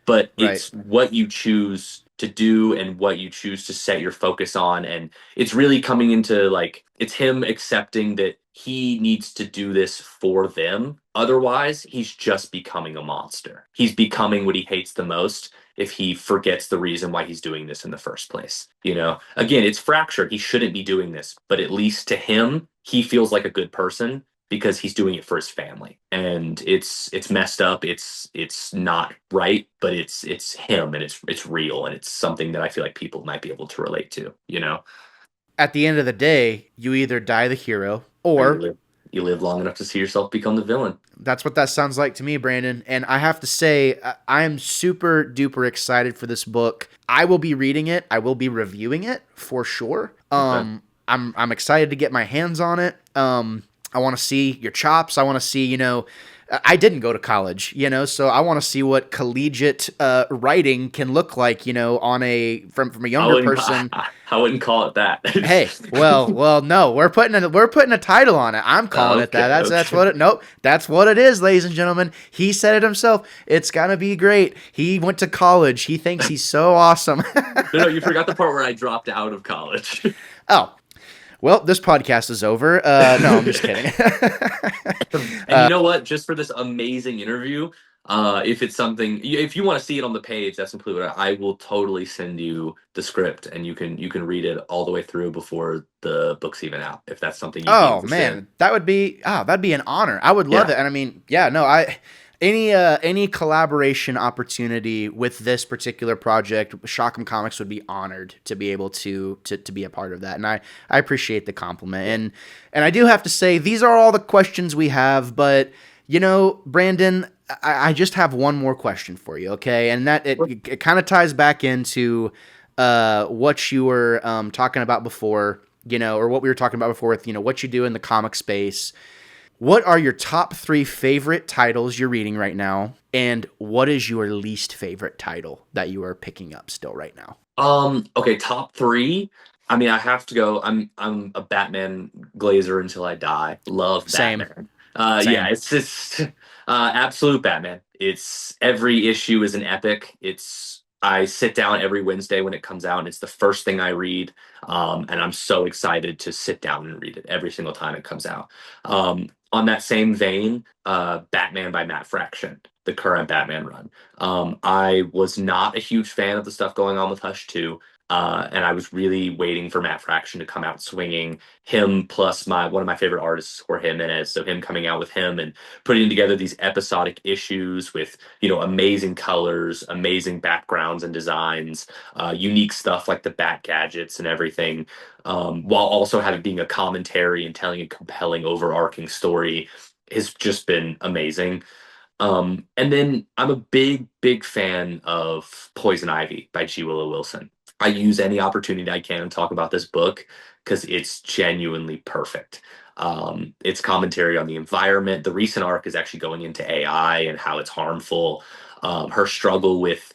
But Right. it's what you choose to do and what you choose to set your focus on. And it's really coming into like, it's him accepting that he needs to do this for them. Otherwise, he's just becoming a monster. He's becoming what he hates the most if he forgets the reason why he's doing this in the first place. Again, it's fractured. He shouldn't be doing this, but at least to him, he feels like a good person because he's doing it for his family. And it's messed up. It's not right, but it's him, and it's real, and it's something that I feel like people might be able to relate to. At the end of the day, you either die the hero Are you or really? You live long enough to see yourself become the villain. That's what that sounds like to me, Brandon. And I have to say, I am super duper excited for this book. I will be reading it. I will be reviewing it for sure. Okay. I'm excited to get my hands on it. I want to see your chops. I want to see, I didn't go to college, so I want to see what collegiate writing can look like, on from a I younger wouldn't. person. I wouldn't call it that. Hey, well, no, we're putting a title on it. I'm calling it that. Okay. That's Okay. what it. Nope, that's what it is, ladies and gentlemen. He said it himself. It's gonna be great. He went to college. He thinks he's so awesome. No, no, you forgot the part where I dropped out of college. Oh, well, this podcast is over. No, I'm just kidding. And you know what? Just for this amazing interview, if it's something, if you want to see it on the page, that's completely what I will totally send you the script, and you can read it all the way through before the book's even out. If that's something you'd be Oh interested in. man, that'd be an honor. I would love Yeah. it. And I mean, yeah, no, any collaboration opportunity with this particular project, Shockham Comics would be honored to be able to be a part of that. And I appreciate the compliment. And I do have to say these are all the questions we have, but Brandon, I just have one more question for you, okay? And that it kind of ties back into what you were talking about before, or what we were talking about before with, what you do in the comic space. What are your top 3 favorite titles you're reading right now? And what is your least favorite title that you are picking up still right now? Okay, top three. I mean, I have to go. I'm a Batman glazer until I die. Love Same, Batman. Yeah, same. it's just absolute Batman. It's every issue is an epic. It's I sit down every Wednesday when it comes out, and it's the first thing I read. And I'm so excited to sit down and read it every single time it comes out. On that same vein, Batman by Matt Fraction, the current Batman run. I was not a huge fan of the stuff going on with Hush 2. And I was really waiting for Matt Fraction to come out swinging. Him plus my one of my favorite artists, Jorge Jimenez. So him coming out with him and putting together these episodic issues with amazing colors, amazing backgrounds and designs, unique stuff like the Bat gadgets and everything, while also having being a commentary and telling a compelling overarching story has just been amazing. And then I'm a big fan of Poison Ivy by G. Willow Wilson. I use any opportunity I can to talk about this book because it's genuinely perfect. It's commentary on the environment. The recent arc is actually going into AI and how it's harmful. Her struggle with,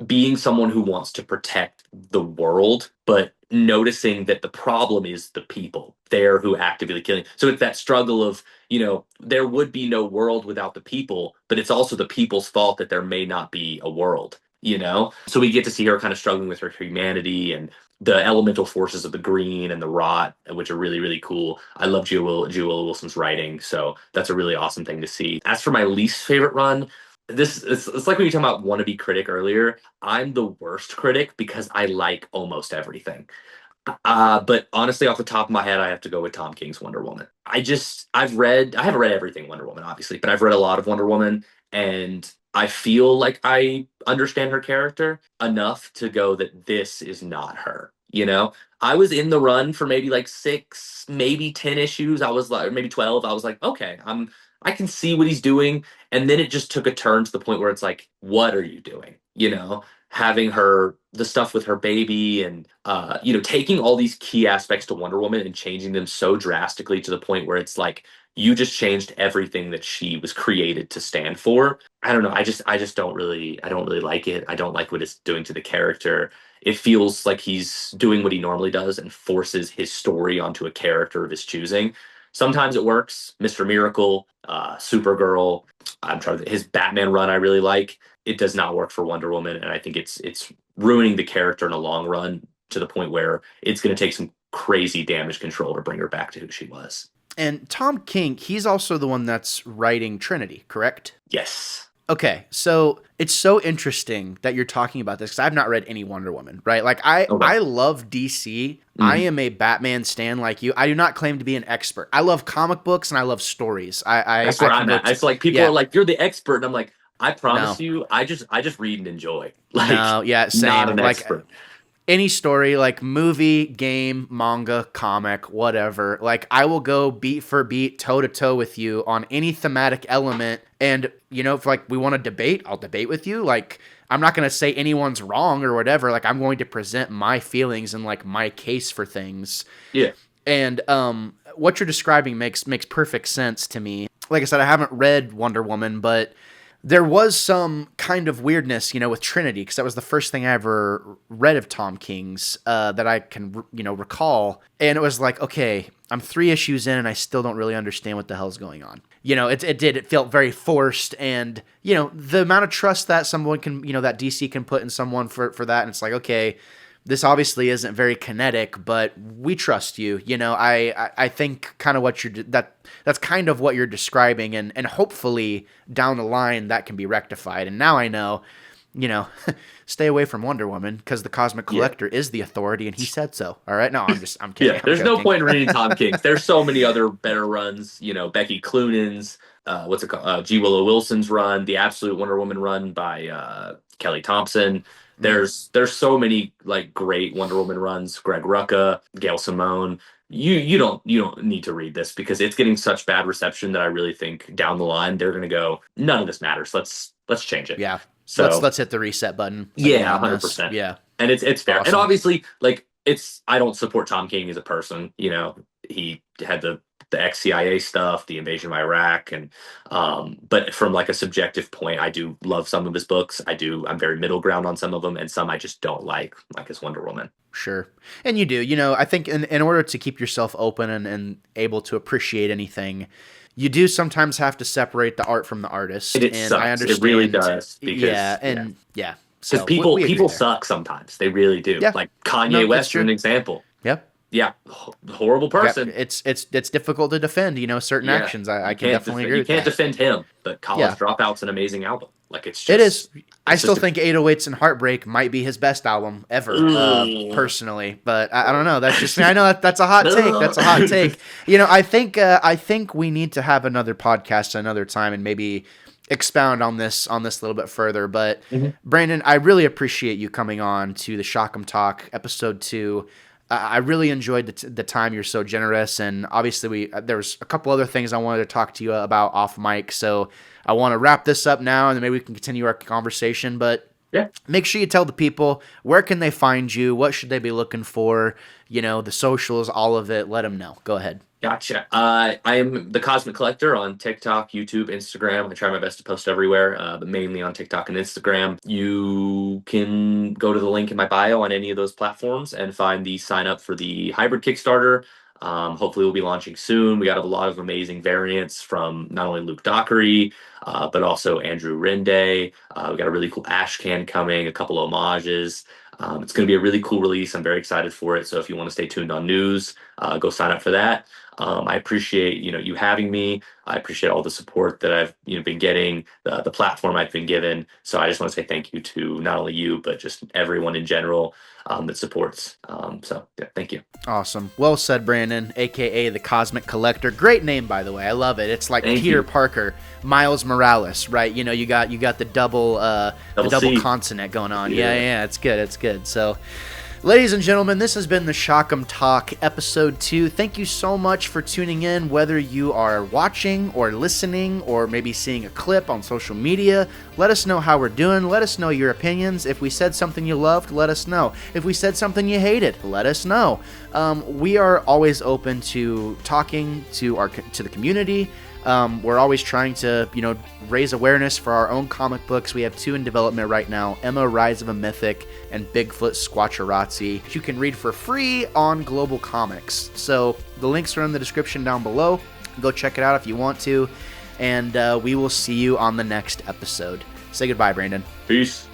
being someone who wants to protect the world, but noticing that the problem is the people there who actively killing. So it's that struggle of, there would be no world without the people, but it's also the people's fault that there may not be a world. So we get to see her kind of struggling with her humanity and the elemental forces of the green and the rot, which are really, really cool. I love Jewel Wilson's writing, so that's a really awesome thing to see. As for my least favorite run, it's like when you talking about wannabe critic earlier. I'm the worst critic because I like almost everything. But honestly, off the top of my head, I have to go with Tom King's Wonder Woman. I haven't read everything Wonder Woman, obviously, but I've read a lot of Wonder Woman, and I feel like I understand her character enough to go that this is not her. I was in the run for maybe like 6, maybe 10 issues. I was like, or maybe 12. I was like, okay, I can see what he's doing. And then it just took a turn to the point where it's like, what are you doing? Having her the stuff with her baby and taking all these key aspects to Wonder Woman and changing them so drastically to the point where it's like you just changed everything that she was created to stand for. I don't know. I just don't really like it. I don't like what it's doing to the character. It feels like he's doing what he normally does and forces his story onto a character of his choosing. Sometimes it works. Mr. Miracle, Supergirl. His Batman run I really like. It does not work for Wonder Woman, and I think it's ruining the character in the long run to the point where it's going to take some crazy damage control to bring her back to who she was. And Tom King, he's also the one that's writing Trinity, correct? Yes. Okay, so it's so interesting that you're talking about this because I've not read any Wonder Woman, right? Like I Okay. love DC. I Mhm. am a Batman stan like you. I do not claim to be an expert. I love comic books and I love stories. That's I where can I'm go at. to It's like people are yeah. like, "You're the expert," and I'm like, "I promise No. you, I just read and enjoy. Like, No, yeah, not same. an Like expert." any story, like movie, game, manga, comic, whatever. Like, I will go beat for beat, toe to toe with you on any thematic element. And, you know, if like we want to debate, I'll debate with you. Like, I'm not going to say anyone's wrong or whatever. Like, I'm going to present my feelings and like my case for things. Yeah. And what you're describing makes perfect sense to me. Like I said, I haven't read Wonder Woman, but there was some kind of weirdness, you know, with Trinity, because that was the first thing I ever read of Tom King's that I can, you know, recall. And it was like, okay, I'm 3 issues in and I still don't really understand what the hell's going on. You know, it felt very forced, and, you know, the amount of trust that someone can, you know, that DC can put in someone for that. And it's like, okay, this obviously isn't very kinetic, but we trust you. You know, I think kind of what that's kind of what you're describing, and hopefully down the line that can be rectified. And now I know, you know, stay away from Wonder Woman because the Cosmic Collector is the authority, and he said so. All right, no, I'm kidding. Yeah, there's no point in reading Tom King's. There's so many other better runs. You know, Becky Cloonan's, what's it called? G. Willow Wilson's run, the Absolute Wonder Woman run by Kelly Thompson. There's so many like great Wonder Woman runs. Greg Rucka, Gail Simone. You don't need to read this because it's getting such bad reception that I really think down the line they're going to go, none of this matters. Let's change it. Yeah. So let's hit the reset button. Yeah, 100%. Yeah. And it's fair. Awesome. And obviously, like, I don't support Tom King as a person. You know, he had the ex-CIA stuff, the invasion of Iraq, and but from like a subjective point, I do love some of his books. I'm very middle ground on some of them, and some I just don't like his Wonder Woman. Sure. And you do. You know, I think in order to keep yourself open and able to appreciate anything, you do sometimes have to separate the art from the artist. And sucks. I understand. It really does. Because, yeah. Because people suck sometimes. They really do. Yeah. Like Kanye West is an example. Yep. Yeah, horrible person. Yeah, it's difficult to defend, you know, certain actions. I can definitely agree with that. You can't defend him, but College Dropout's an amazing album. Like, it's just... It is. I still think 808s and Heartbreak might be his best album ever, personally. But I don't know. That's just me. I know that's a hot take. That's a hot take. You know, I think we need to have another podcast another time and maybe expound on this a little bit further. But Brandon, I really appreciate you coming on to the Comic-Tok episode 2. I really enjoyed the time. You're so generous, and obviously there was a couple other things I wanted to talk to you about off mic. So I want to wrap this up now, and then maybe we can continue our conversation. But make sure you tell the people, where can they find you? What should they be looking for? You know, the socials, all of it. Let them know. Go ahead. Gotcha. I am the Cozmik Collector on TikTok, YouTube, Instagram. I try my best to post everywhere, but mainly on TikTok and Instagram. You can go to the link in my bio on any of those platforms and find the sign up for the hybrid Kickstarter. Hopefully we'll be launching soon. We got a lot of amazing variants from not only Luke Dockery, but also Andrew Rinde. We got a really cool ash can coming, a couple of homages. It's going to be a really cool release. I'm very excited for it. So if you want to stay tuned on news, go sign up for that. I appreciate, you having me. I appreciate all the support that I've, been getting, the platform I've been given. So I just want to say thank you to not only you, but just everyone in general that supports. So yeah, thank you. Awesome. Well said, Brandon, aka the Cozmik Collector. Great name, by the way. I love it. It's like Peter Parker, Miles Morales, right? You got the double consonant going on. Yeah, it's good. It's good. So, ladies and gentlemen, this has been the Comic-Tok episode 2. Thank you so much for tuning in, whether you are watching or listening or maybe seeing a clip on social media. Let us know how we're doing. Let us know your opinions. If we said something you loved, let us know. If we said something you hated, let us know. We are always open to talking to the community. We're always trying to, raise awareness for our own comic books. We have 2 in development right now, Emma, Rise of a Mythic, and Bigfoot Squatcherazzi, which you can read for free on Global Comics. So the links are in the description down below. Go check it out if you want to. And we will see you on the next episode. Say goodbye, Brandon. Peace.